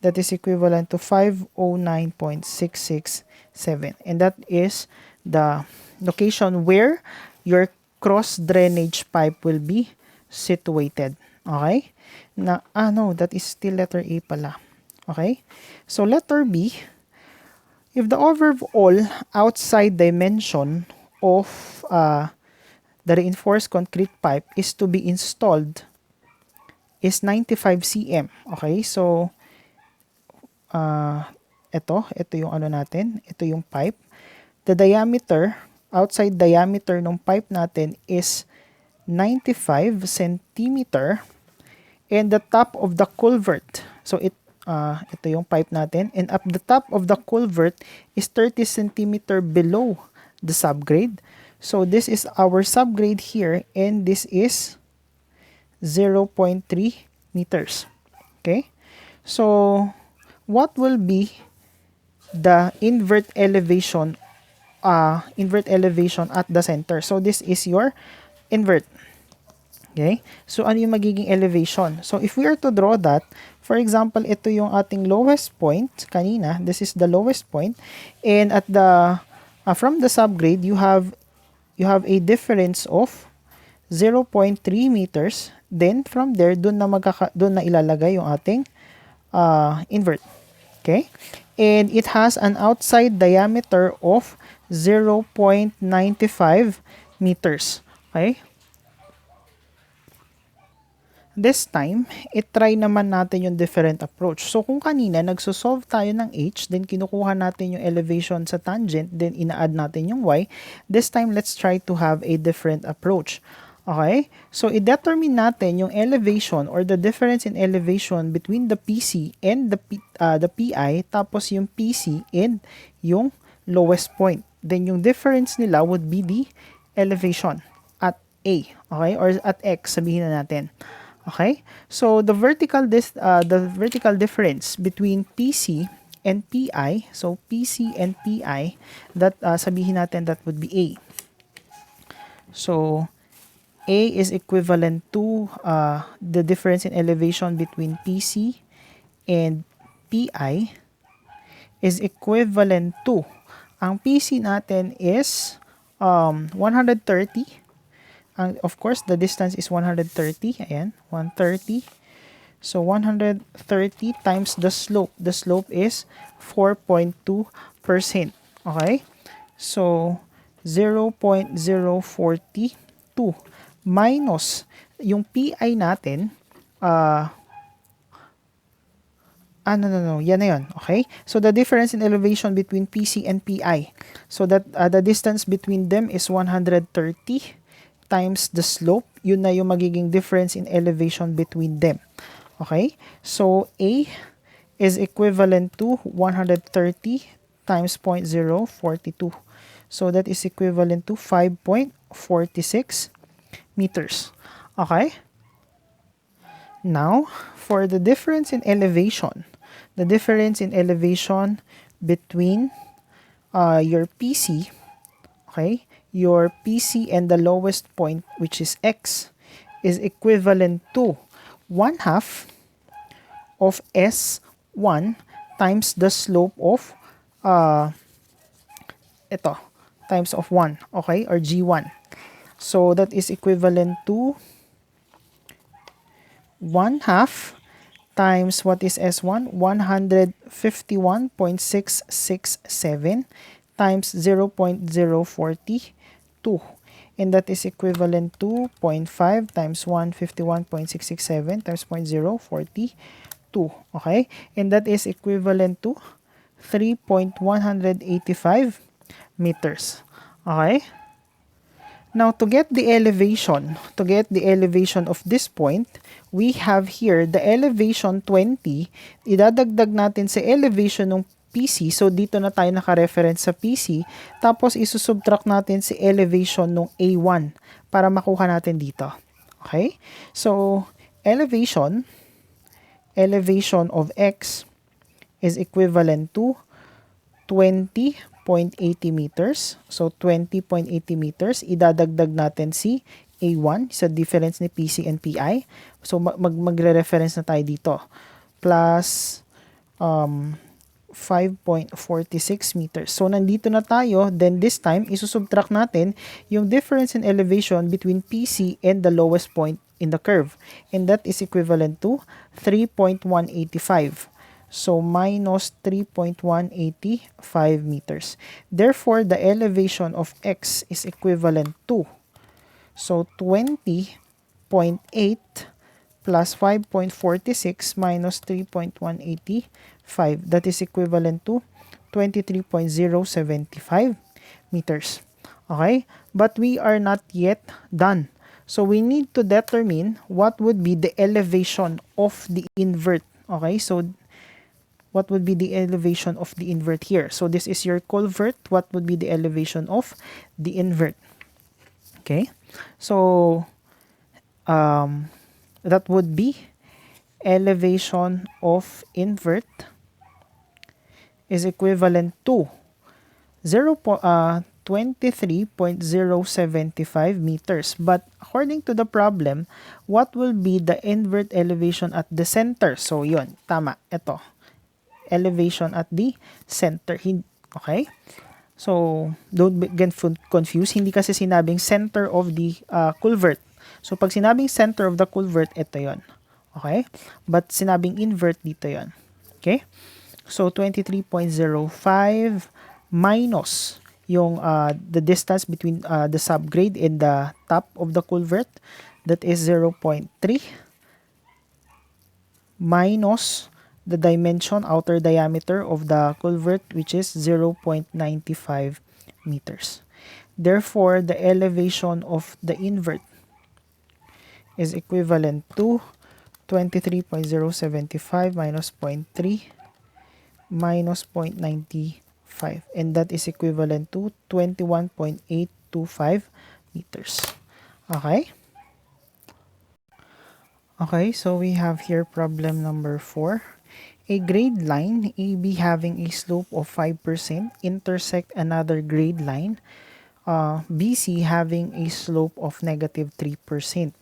That is equivalent to 509.667. And that is the location where your cross drainage pipe will be situated. Okay? Na, no, that is still letter A pala. Okay? So letter B, if the overall outside dimension of the reinforced concrete pipe is to be installed is 95 cm. Okay? So, ito yung ano natin. Ito yung pipe. The diameter, outside diameter ng pipe natin is 95 centimeter. And the top of the culvert, so ito yung pipe natin. And up the top of the culvert is 30 centimeter below the subgrade. So this is our subgrade here, and this is 0.3 meters. Okay? So what will be the invert elevation at the center? So this is your invert. Okay? So ano yung magiging elevation? So if we are to draw that, for example, ito yung ating lowest point kanina. This is the lowest point, and at the from the subgrade you have a difference of 0.3 meters. Then from there, doon na ilalagay yung ating invert. Okay? And it has an outside diameter of 0.95 meters. Okay? This time, try naman natin yung different approach. So kung kanina, nagsosolve tayo ng h, then kinukuha natin yung elevation sa tangent, then ina-add natin yung y. This time, let's try to have a different approach. Okay? So i-determine natin yung elevation or the difference in elevation between the PC and the PI, tapos yung PC and yung lowest point. Then yung difference nila would be the elevation at A. Okay? Or at X, sabihin na natin. Okay? So the vertical difference between PC and PI, so PC and PI, that sabihin natin that would be A. So A is equivalent to the difference in elevation between PC and PI is equivalent to, ang PC natin is 130. Of course, the distance is 130. Ayan, 130. So 130 times the slope. The slope is 4.2%. Okay? So 0.042 minus yung PI natin, yan na yun. Okay? So the difference in elevation between PC and PI. So that the distance between them is 130 times the slope. Yun na yung magiging difference in elevation between them. Okay? So A is equivalent to 130 times 0.042. So that is equivalent to 5.46 meters. Okay? Now, for the difference in elevation, between your PC, okay, your PC and the lowest point, which is X, is equivalent to 1/2 of S1 times the slope of times of 1, okay, or G1. So that is equivalent to 1/2 times what is S1? 151.667 times 0.042. And that is equivalent to 0.5 times 151.667 times 0.042. 2. Okay? And that is equivalent to 3.185 meters. Okay? Now, to get the elevation of this point, we have here the elevation 20. Idadagdag natin sa elevation ng PC. So, dito na tayo naka-reference sa PC. Tapos, isusubtract natin si elevation ng A1 para makuha natin dito. Okay? So, elevation of X is equivalent to 20.80 meters. So, 20.80 meters. Idadagdag natin si A1 sa difference ni PC and PI. So, magre-reference na tayo dito. Plus 5.46 meters. So, nandito na tayo. Then, this time, isusubtract natin yung difference in elevation between PC and the lowest point in the curve. And that is equivalent to 3.185. So, minus 3.185 meters. Therefore, the elevation of X is equivalent to, so 20.8 plus 5.46 minus 3.185. That is equivalent to 23.075 meters. Okay? But we are not yet done. So, we need to determine what would be the elevation of the invert. Okay? So, what would be the elevation of the invert here? So, this is your culvert. What would be the elevation of the invert? Okay? So, that would be elevation of invert is equivalent to 23.075 meters. But according to the problem, what will be the invert elevation at the center? So, yun. Tama. Ito. Elevation at the center. Okay? So, don't get confused. Hindi kasi sinabing center of the culvert. So, pag sinabing center of the culvert, ito yon. Okay? But sinabing invert, dito yon. Okay? So, 23.05 minus yung the distance between the subgrade and the top of the culvert. That is 0.3 minus the dimension, outer diameter of the culvert, which is 0.95 meters. Therefore, the elevation of the invert is equivalent to 23.075 minus 0.3 minus 0.95. And that is equivalent to 21.825 meters. Okay? Okay, so we have here problem number 4. A grade line, AB having a slope of 5%, intersect another grade line, BC having a slope of negative 3%.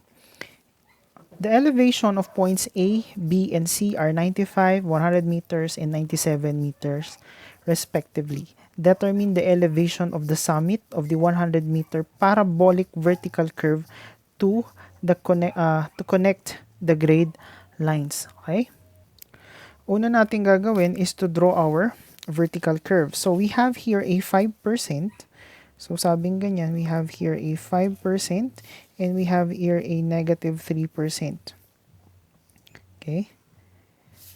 The elevation of points A, B, and C are 95, 100 meters, and 97 meters, respectively. Determine the elevation of the summit of the 100-meter parabolic vertical curve to connect the grade lines. Okay? Una natin gagawin is to draw our vertical curve. So, we have here a 5%. So, sabing ganyan, we have here a 5% and we have here a negative 3%. Okay?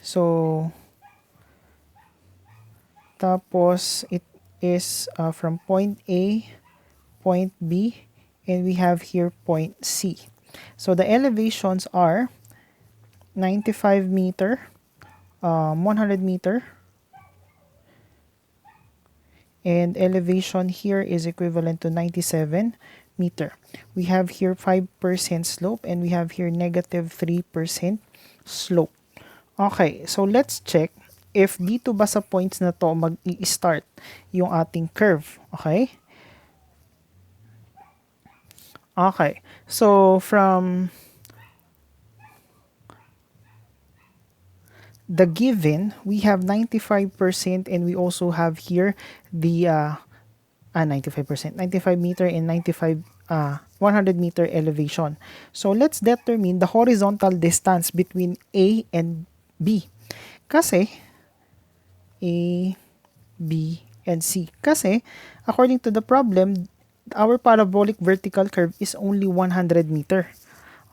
So, tapos, it is from point A, point B, and we have here point C. So, the elevations are 95 meter, 100 meter, and elevation here is equivalent to 97 meter. We have here 5% slope and we have here negative 3% slope. Okay, so let's check if dito ba sa points na to mag-i-start yung ating curve. Okay? Okay, so from the given, we have 95% and we also have here the 95%, 95 meter and 100 meter elevation. So let's determine the horizontal distance between A and B. Kasi A, B, and C. Kasi according to the problem, our parabolic vertical curve is only 100 meter.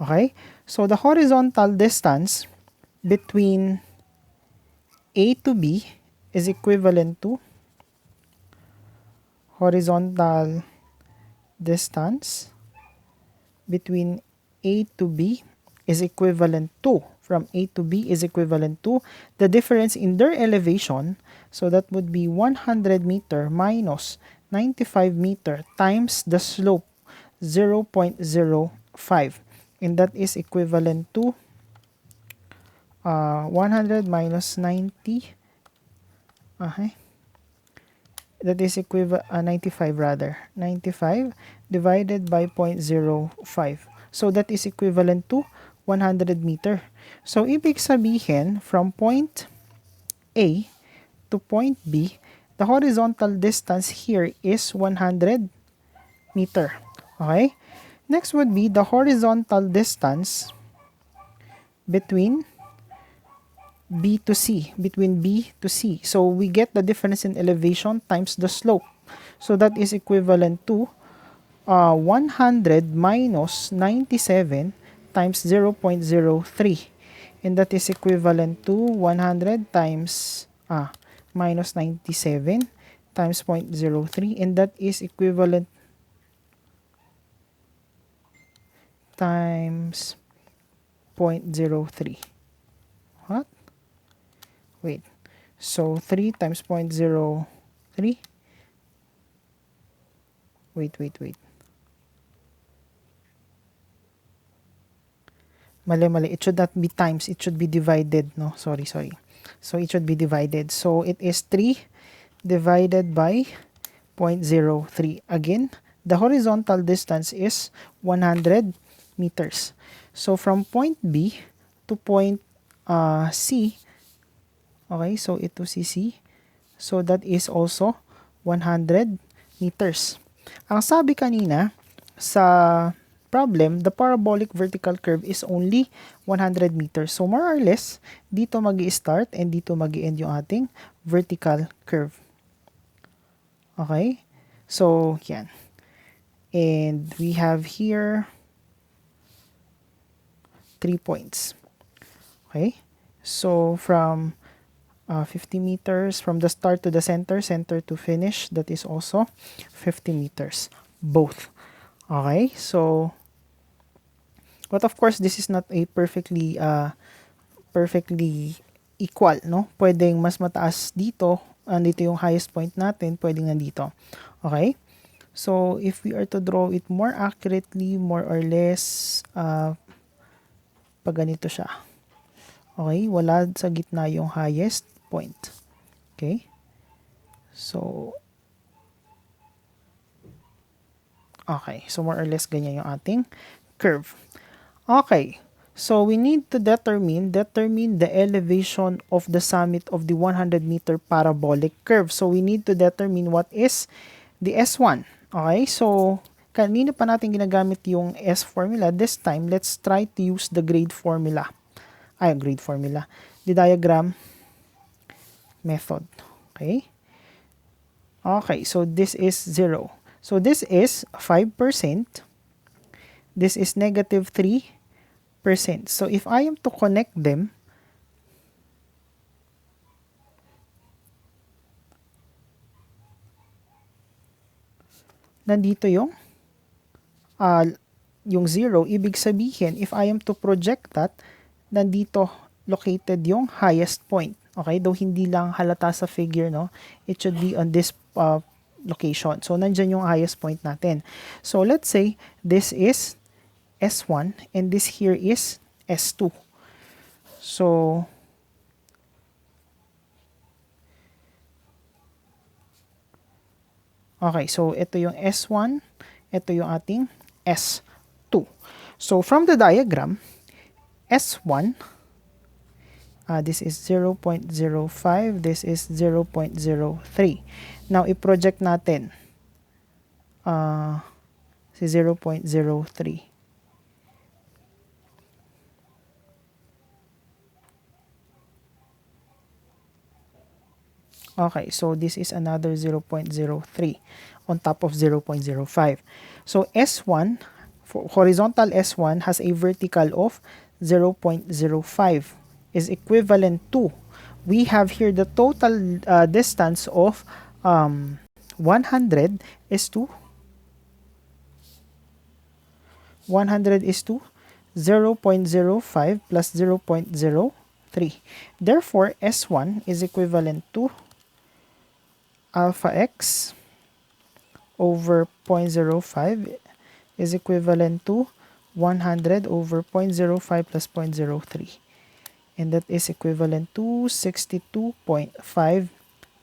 Okay? So the horizontal distance between A to B is equivalent to horizontal distance between A to B is equivalent to, from A to B is equivalent to the difference in their elevation. So that would be 100 meter minus 95 meter times the slope 0.05. And that is equivalent to 100 minus 90. Okay. That is equivalent 95 rather. 95 divided by 0.05. So that is equivalent to 100 meter. So ibig sabihin from point A to point B, the horizontal distance here is 100 meter. Okay? Next would be the horizontal distance between B to C, between B to C. So we get the difference in elevation times the slope. So that is equivalent to 100 minus 97 times 0.03. And that is equivalent to 100 times minus 97 times 0.03. And that is equivalent times 0.03. What? Wait. So 3 times 0.03. Wait. Mali. It should not be times. It should be divided. No, sorry. So it should be divided. So it is 3 divided by 0.03. Again, the horizontal distance is 100 meters. So from point B to point C, okay, so ito si C. So that is also 100 meters. Ang sabi kanina sa problem, the parabolic vertical curve is only 100 meters. So more or less, dito magi-start and dito magi-end yung ating vertical curve. Okay? So, yan. And we have here 3 points. Okay? So, from 50 meters, from the start to the center to finish, that is also 50 meters. Both. Okay? So, but of course, this is not a perfectly equal, no? Pwedeng mas mataas dito, andito yung highest point natin, pwedeng nandito. Okay? So, if we are to draw it more accurately, more or less, pag ganito siya. Okay? Wala sa gitna yung highest point. Okay? So, okay. So, more or less, ganyan yung ating curve. Okay. So, we need to determine the elevation of the summit of the 100-meter parabolic curve. So, we need to determine what is the S1. Okay? So, kanina pa natin ginagamit yung S formula. This time, let's try to use the grade formula. The diagram method. Okay? Okay. So, this is 0. So, this is 5%. This is negative 3%. So, if I am to connect them, nandito yung 0. Ibig sabihin, if I am to project that, nandito located yung highest point. Okay? Though hindi lang halata sa figure, no? It should be on this location. So, nandyan yung highest point natin. So, let's say, this is S1 and this here is S2. So, okay, so ito yung S1, ito yung ating S2. So, from the diagram, S1, this is 0.05, this is 0.03. Now, i-project natin si 0.03. Okay, so this is another 0.03 on top of 0.05. So S1, horizontal S1 has a vertical of 0.05 is equivalent to we have here the total distance of 100 is to 0.05 plus 0.03. Therefore, S1 is equivalent to alpha x over 0.05 is equivalent to 100 over 0.05 plus 0.03. And that is equivalent to 62.5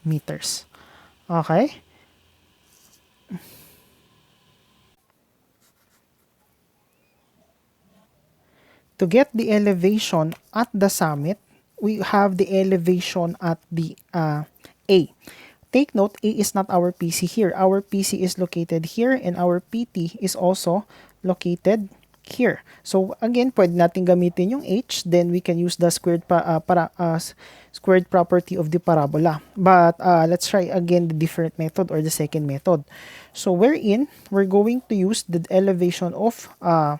meters. Okay? To get the elevation at the summit, we have the elevation at the A. Take note, A is not our PC here. Our PC is located here and our PT is also located here. So again, pwede natin gamitin yung H, then we can use the squared property of the parabola. But let's try again the different method or the second method. So wherein we're going to use the elevation of A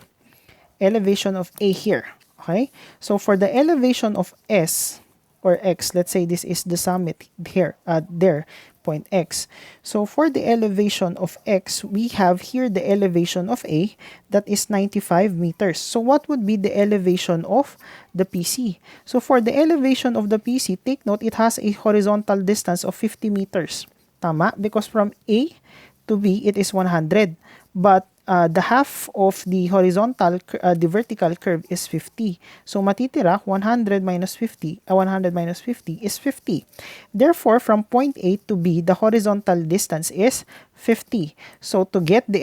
here. Okay? So for the elevation of S or X, let's say this is the summit here, there, point X. So for the elevation of X, we have here the elevation of A that is 95 meters. So what would be the elevation of the PC? So for the elevation of the PC, take note, it has a horizontal distance of 50 meters. Tama? Because from A to B, it is 100. But the half of the the vertical curve is 50. So matitira 100 minus 50 is 50. Therefore, from point A to B, the horizontal distance is 50. So to get the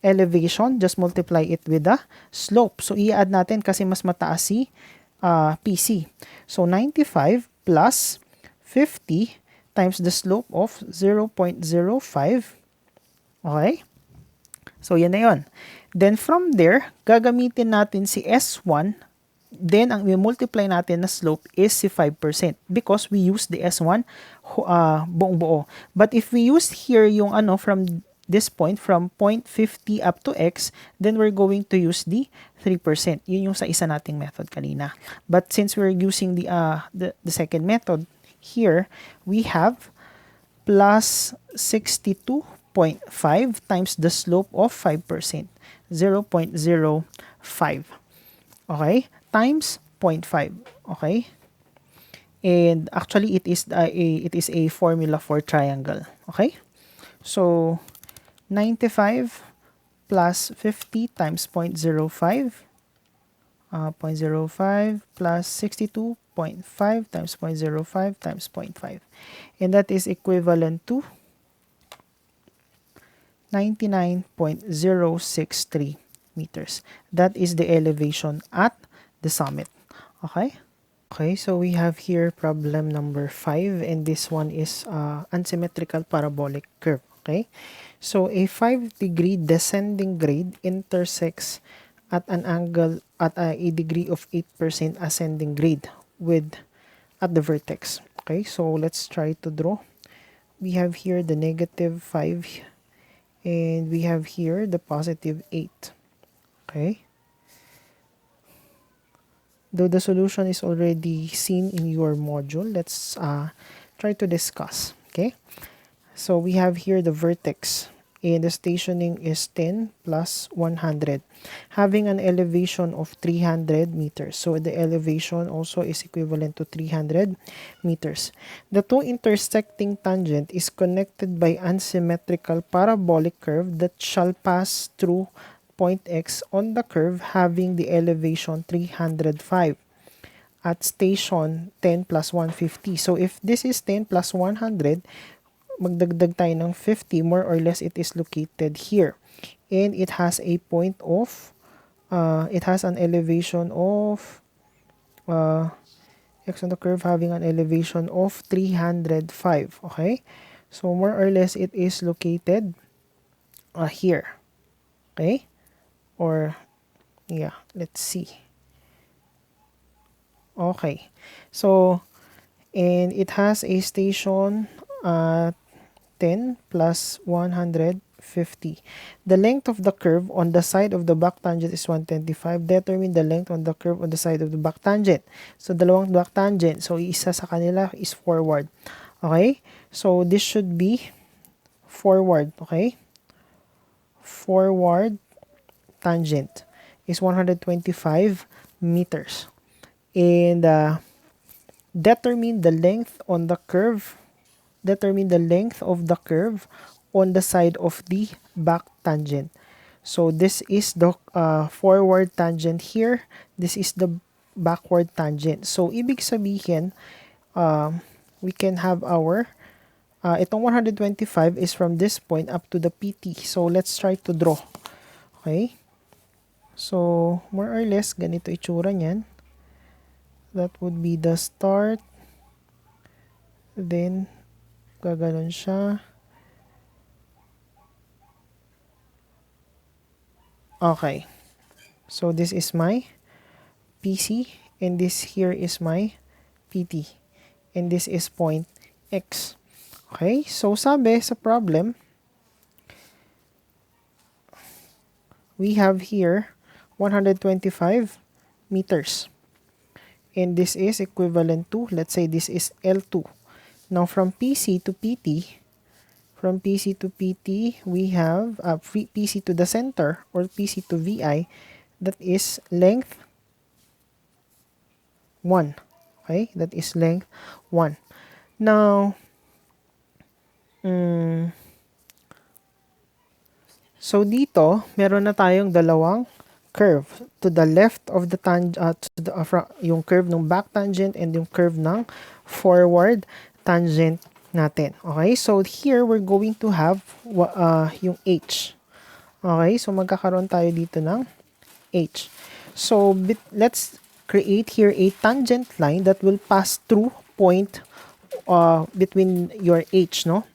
elevation, just multiply it with the slope. So i-add natin kasi mas mataas si PC. So 95 plus 50 times the slope of 0.05. Okay? So, yan na yun. Then, from there, gagamitin natin si S1. Then, ang i-multiply natin na slope is si 5% because we use the S1 buong buo. But if we use here yung from this point, from point 50 up to X, then we're going to use the 3%. Yun yung sa isa nating method kanina. But since we're using the second method, here, we have plus 62.5 times the slope of 5%, 0.05. Okay? Times 0.5. Okay? And actually, it is a formula for triangle. Okay? So, 95 plus 50 times 0.05. 0.05 plus 62.5 times 0.05 times 0.5. And that is equivalent to 99.063 meters. That is the elevation at the summit. Okay? Okay, so we have here problem number 5, and this one is unsymmetrical parabolic curve. Okay? So a 5-degree descending grade intersects at an angle at a degree of 8% ascending grade at the vertex. Okay, so let's try to draw. We have here the negative 5 and we have here the positive 8. Okay. Though the solution is already seen in your module, let's try to discuss. Okay. So we have here the vertex and the stationing is 10 plus 100, having an elevation of 300 meters. So the elevation also is equivalent to 300 meters. The two intersecting tangent is connected by unsymmetrical parabolic curve that shall pass through point X on the curve having the elevation 305 at station 10 plus 150. So if this is 10 plus 100, magdagdag tayo ng 50, more or less it is located here. And it has a point of, it has an elevation of, X on the curve having an elevation of 305. Okay? So more or less it is located here. Okay? Or, yeah, let's see. Okay. So, and it has a station 10 plus 100 50. The length of the curve on the side of the back tangent is 125. Determine the length on the curve on the side of the back tangent. So, dalawang back tangent. So, isa sa kanila is forward. Okay? So, this should be forward. Okay? Forward tangent is 125 meters. And determine the length on the curve. Determine the length of the curve on the side of the back tangent. So this is the forward tangent here. This is the backward tangent. So ibig sabihin, we can have our itong 125 is from this point up to the PT. So let's try to draw. Okay? So more or less ganito itsura niyan. That would be the start. Then gaganon siya. Okay. So this is my PC and this here is my PT. And this is point X. Okay? So sabi sa problem, we have here 125 meters. And this is equivalent to, let's say this is L2. Now from PC to PT, we have PC to the center or PC to VI, that is length 1. Okay, that is length 1. Now, so dito, meron na tayong dalawang curve. To the left of the yung curve ng back tangent and yung curve ng forward tangent natin. Okay, so here we're going to have yung H. Okay, so magkakaroon tayo dito ng H. So let's create here a tangent line that will pass through point between your H, no?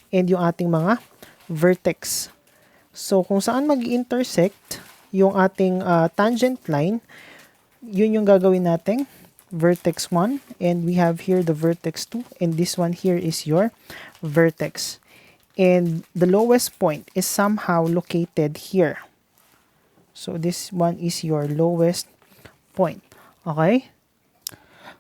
And yung ating mga vertex. So kung saan mag-intersect yung ating tangent line, yun yung gagawin nating vertex 1, and we have here the vertex 2, and this one here is your vertex. And the lowest point is somehow located here. So this one is your lowest point. Okay?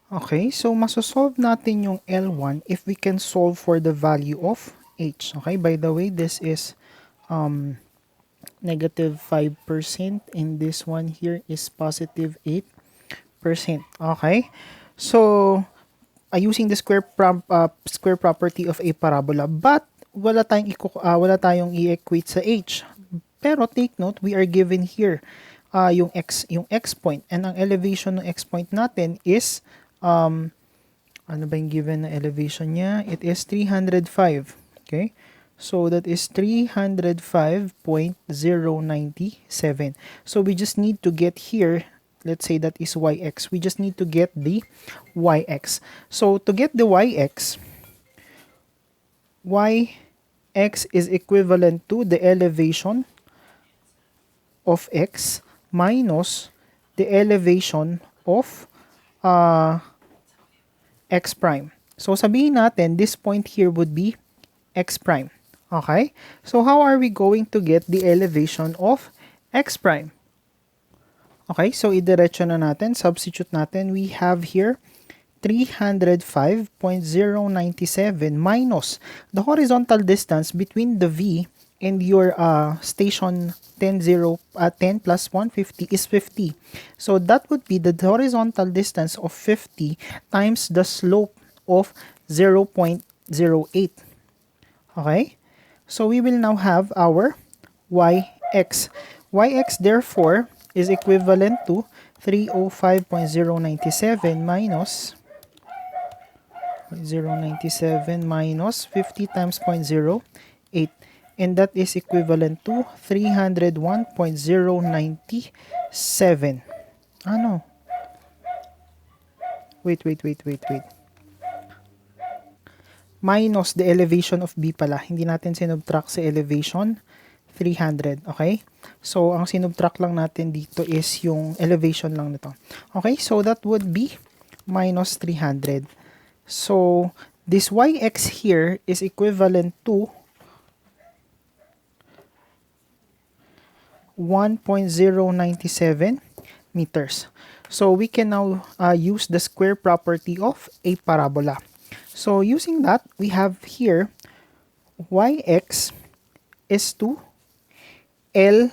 Okay, so masosolve natin yung L1 if we can solve for the value of H. Okay, by the way, this is negative 5%, and this one here is positive 8%. Okay, so using the square property of a parabola, but wala tayong i-equate sa H. Pero take note, we are given here yung X point, and ang elevation ng X point natin is ano ba yung given na elevation niya? It is 305. Okay? So that is 305.097. So we just need to get here, let's say that is yx. We just need to get the yx. So to get the yx is equivalent to the elevation of x minus the elevation of x prime. So sabihin natin, this point here would be x prime. Okay? So how are we going to get the elevation of x prime? Okay, so idiretso na natin, substitute natin. We have here 305.097 minus the horizontal distance between the V and your station 10 plus 150 is 50. So that would be the horizontal distance of 50 times the slope of 0.08. Okay? So we will now have our yx. Yx therefore is equivalent to 305.097 minus 097 minus 50 times 0.08, and that is equivalent to 301.097. Ano? Wait. Minus the elevation of B pala. Hindi natin sinubtract sa elevation 300. Okay? So, ang sinubtract lang natin dito is yung elevation lang nito. Okay? So, that would be minus 300. So, this yx here is equivalent to 1.097 meters. So we can now use the square property of a parabola. So using that, we have here yx is to L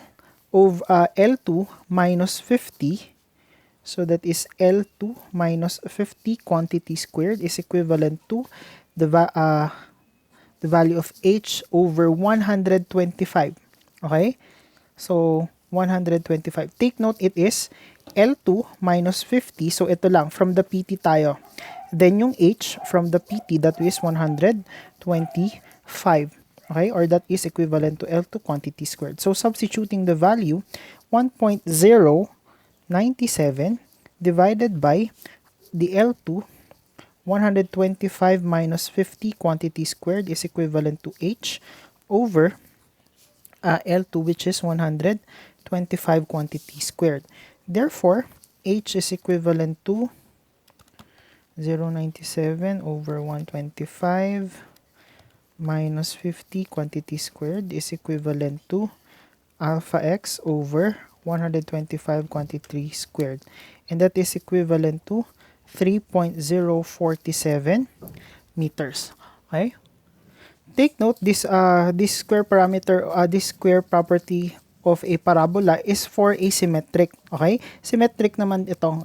of L2 minus 50. So that is L2 minus 50 quantity squared is equivalent to the value of h over 125. Okay? So 125. Take note, it is L2 minus 50. So ito lang, from the PT tayo. Then yung h from the PT, that is 125. Okay? Or that is equivalent to L2 quantity squared. So substituting the value, 1.097 divided by the L2, 125 minus 50 quantity squared is equivalent to h over L2, which is 125 quantity squared. Therefore, h is equivalent to 0.97 over 125 minus 50 quantity squared is equivalent to alpha x over 125 quantity squared. And that is equivalent to 3.047 meters. Okay? Take note, this square parameter, this square property of a parabola is for a symmetric. Okay? Symmetric naman itong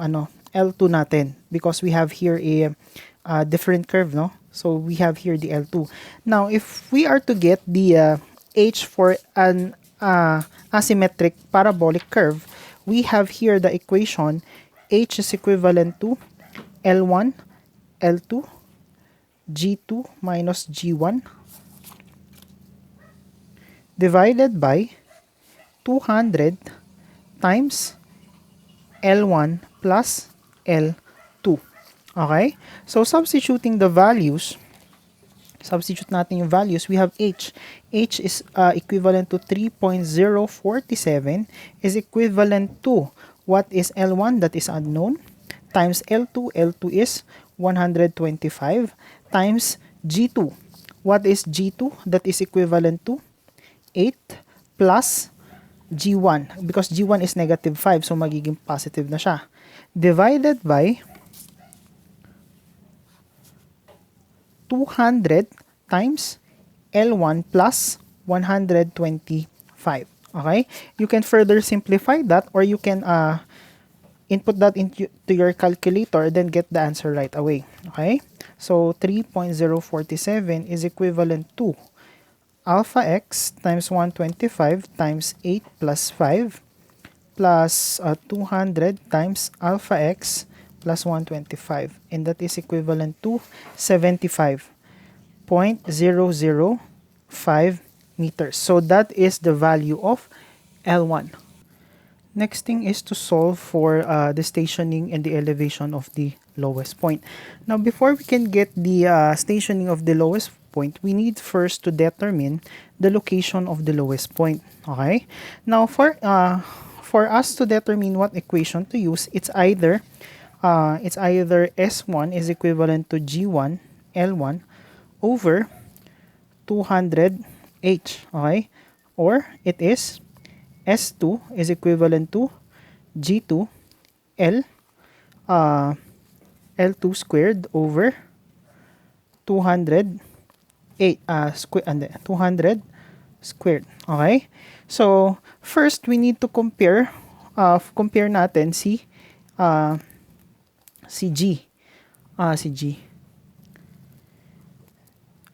L2 natin because we have here a different curve, no? So we have here the L2. Now, if we are to get the h for an asymmetric parabolic curve, we have here the equation h is equivalent to L1, L2, G2 minus G1 divided by 200 times L1 plus L2. Okay? So, substituting the values, substitute natin yung values, we have h. h is equivalent to 3.047 is equivalent to what is L1, that is unknown, times L2, L2 is 125, times G2. What is G2? That is equivalent to 8 plus G1. Because G1 is negative 5, so magiging positive na siya. Divided by 200 times L1 plus 125. Okay? You can further simplify that, or you can input that into your calculator, then get the answer right away. Okay? So 3.047 is equivalent to alpha x times 125 times 8 plus 5 plus 200 times alpha x plus 125. And that is equivalent to 75.005 meters. So that is the value of L1. Next thing is to solve for the stationing and the elevation of the lowest point. Now, before we can get the stationing of the lowest point, we need first to determine the location of the lowest point. Okay? Now, for us to determine what equation to use, it's either S1 is equivalent to G1 L1 over 200H. Okay? Or it is S2 is equivalent to G2 L L2 squared over 200 squared. Okay? So, first we need to compare natin si G.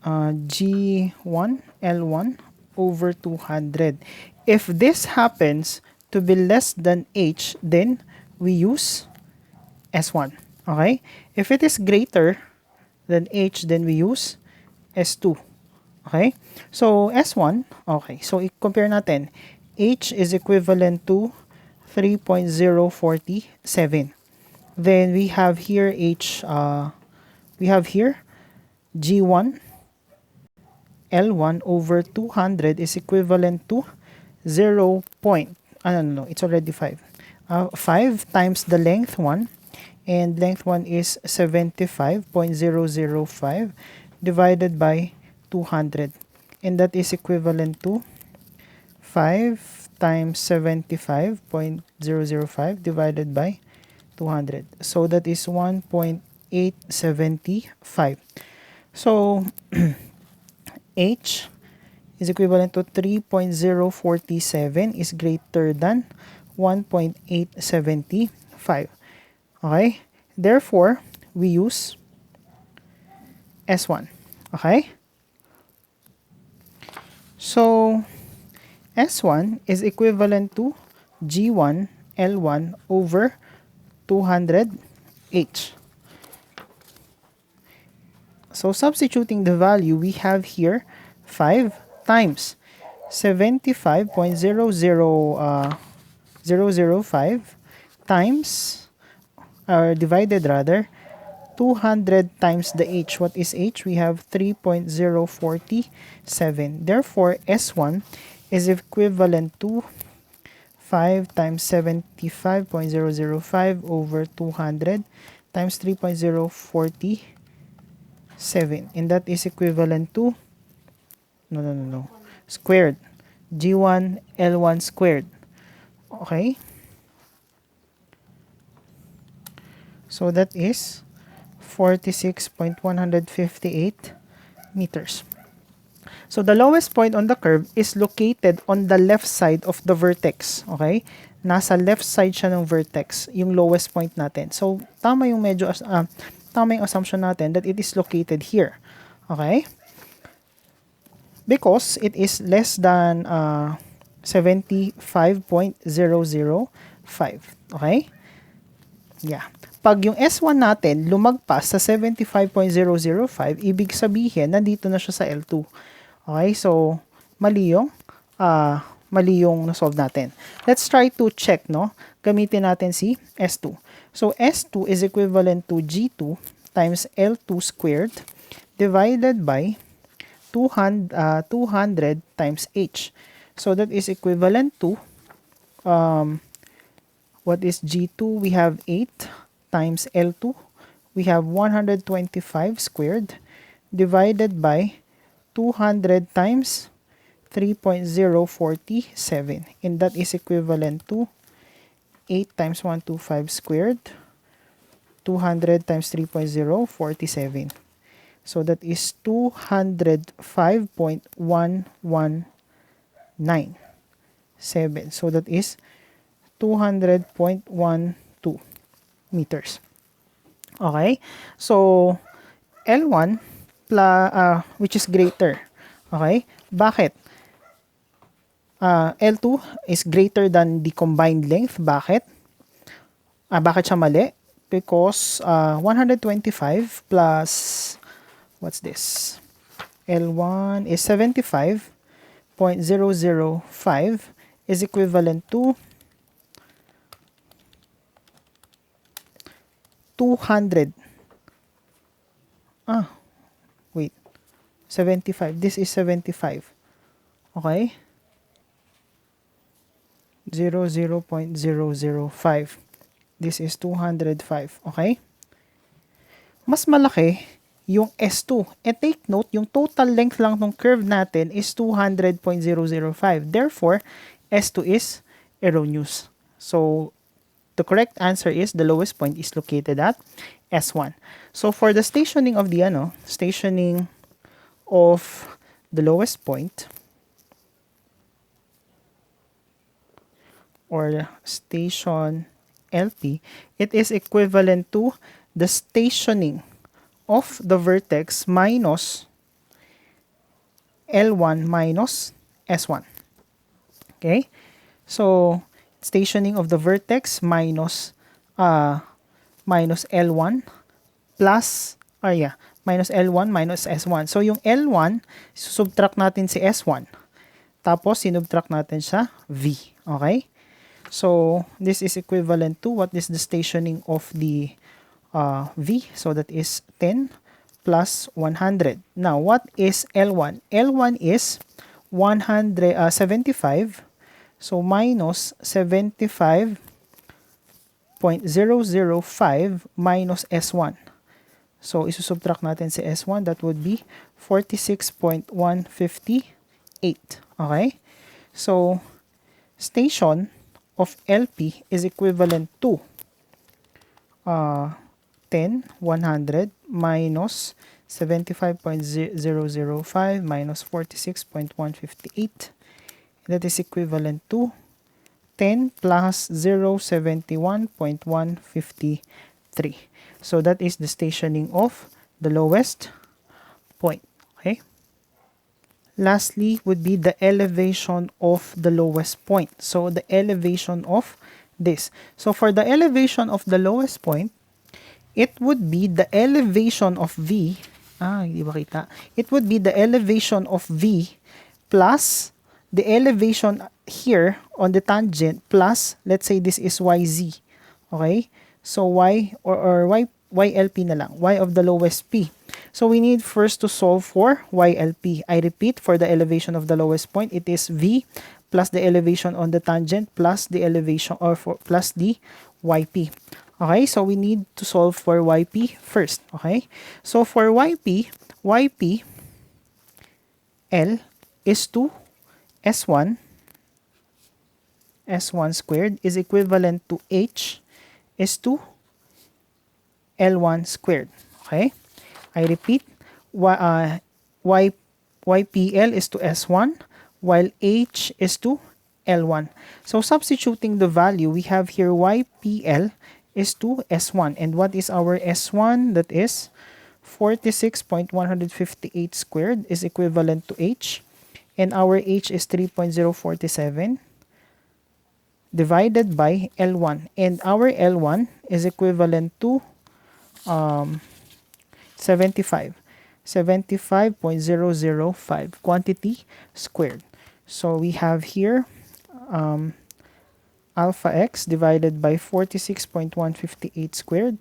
G1 L1 over 200. If this happens to be less than H, then we use S1. Okay? If it is greater than H, then we use S2. Okay? So, S1, okay. So, i-compare natin. H is equivalent to 3.047. Then, we have here G1 L1 over 200 is equivalent to 0. No, it's already 5. 5 times the length 1, and length 1 is 75.005 divided by 200. And that is equivalent to 5 times 75.005 divided by 200. So that is 1.875. So H is equivalent to 3.047 is greater than 1.875. Okay? Therefore, we use S1. Okay? So, S1 is equivalent to G1 L1 over 200H. So, substituting the value, we have here 5 times 75.005 times, or divided rather, 200 times the H. What is H? We have 3.047. Therefore, S1 is equivalent to 5 times 75.005 over 200 times 3.047. And that is equivalent to, squared. G1 L1 squared. Okay? So that is 46.158 meters. So the lowest point on the curve is located on the left side of the vertex. Okay? Nasa left side siya ng vertex, yung lowest point natin. So tama yung tama yung assumption natin that it is located here. Okay? Because it is less than 75.005. Okay? Yeah. Pag yung S1 natin lumagpas sa 75.005, ibig sabihin, nandito na siya sa L2. Okay? So, mali yung na-solve natin. Let's try to check, no? Gamitin natin si S2. So, S2 is equivalent to G2 times L2 squared divided by 200 times H. So, that is equivalent to, what is G2? We have 8 times L2. We have 125 squared divided by 200 times 3.047. And that is equivalent to 8 times 125 squared, 200 times 3.047. So that is 205.119. So that is 200.12 meters. Okay? So, L1 which is greater. Okay? Bakit? L2 is greater than the combined length. Bakit? Bakit siya mali? Because 125 plus, what's this? L1 is 75.005 is equivalent to 200. Wait. 75. This is 75. Okay? 0.005. This is 205. Okay? Mas malaki yung S2. And take note, yung total length lang ng curve natin is 200.005. Therefore, S2 is erroneous. So, the correct answer is the lowest point is located at S1. So for the stationing of the lowest point, or station LP, it is equivalent to the stationing of the vertex minus L1 minus S1. Okay? So stationing of the vertex minus L1 plus, minus L1 minus S1. So, yung L1, subtract natin si S1. Tapos, sinubtract natin sa V. Okay? So, this is equivalent to what is the stationing of the V. So, that is 10 plus 100. Now, what is L1? L1 is 75. So, minus 75.005 minus S1. So, isusubtract natin si S1. That would be 46.158. Okay? So, station of LP is equivalent to 100 minus 75.005 minus 46.158. That is equivalent to 10 plus 071.153. So that is the stationing of the lowest point. Okay. Lastly would be the elevation of the lowest point. So the elevation of this. So for the elevation of the lowest point, it would be the elevation of V. Hindi ba kita? It would be the elevation of V plus the elevation here on the tangent plus, let's say this is YZ. Okay? So Y or YLP na lang. Y of the lowest P. So we need first to solve for YLP. I repeat, for the elevation of the lowest point, it is V plus the elevation on the tangent plus the elevation plus the YP. Okay, so we need to solve for YP first. Okay, so for YP L is to S1 squared is equivalent to H is to L1 squared. Okay, I repeat, YPL is to S1 while H is to L1. So substituting the value, we have here YPL is to S1. And what is our S1? That is 46.158 squared is equivalent to H. And our H is 3.047 divided by L1. And our L1 is equivalent to 75.005 quantity squared. So we have here alpha x divided by 46.158 squared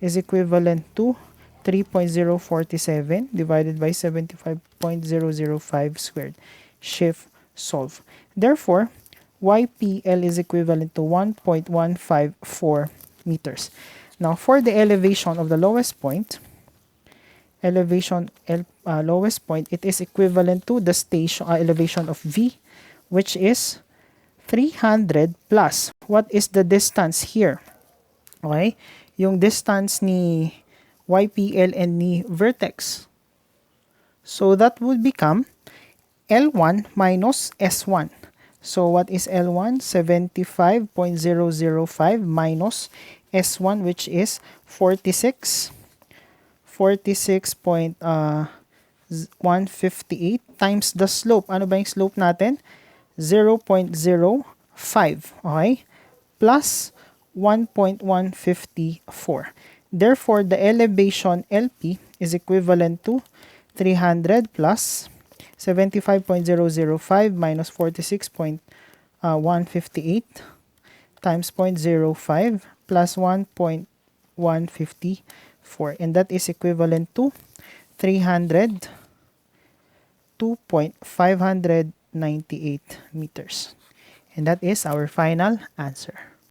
is equivalent to 3.047 divided by 75.005 squared. Shift solve. Therefore, YPL is equivalent to 1.154 meters. Now, for the elevation of the lowest point, lowest point, it is equivalent to the station elevation of V, which is 300 plus. What is the distance here? Okay? Yung distance ni YPL and ni vertex. So that would become L1 minus S1. So what is L1? 75.005 minus S1, which is 46.158 times the slope. Ano ba yung slope natin? 0.05. Okay? Plus 1.154. Therefore, the elevation LP is equivalent to 300 plus 75.005 minus 46.158 times 0.05 plus 1.154. And that is equivalent to 302.598 meters. And that is our final answer.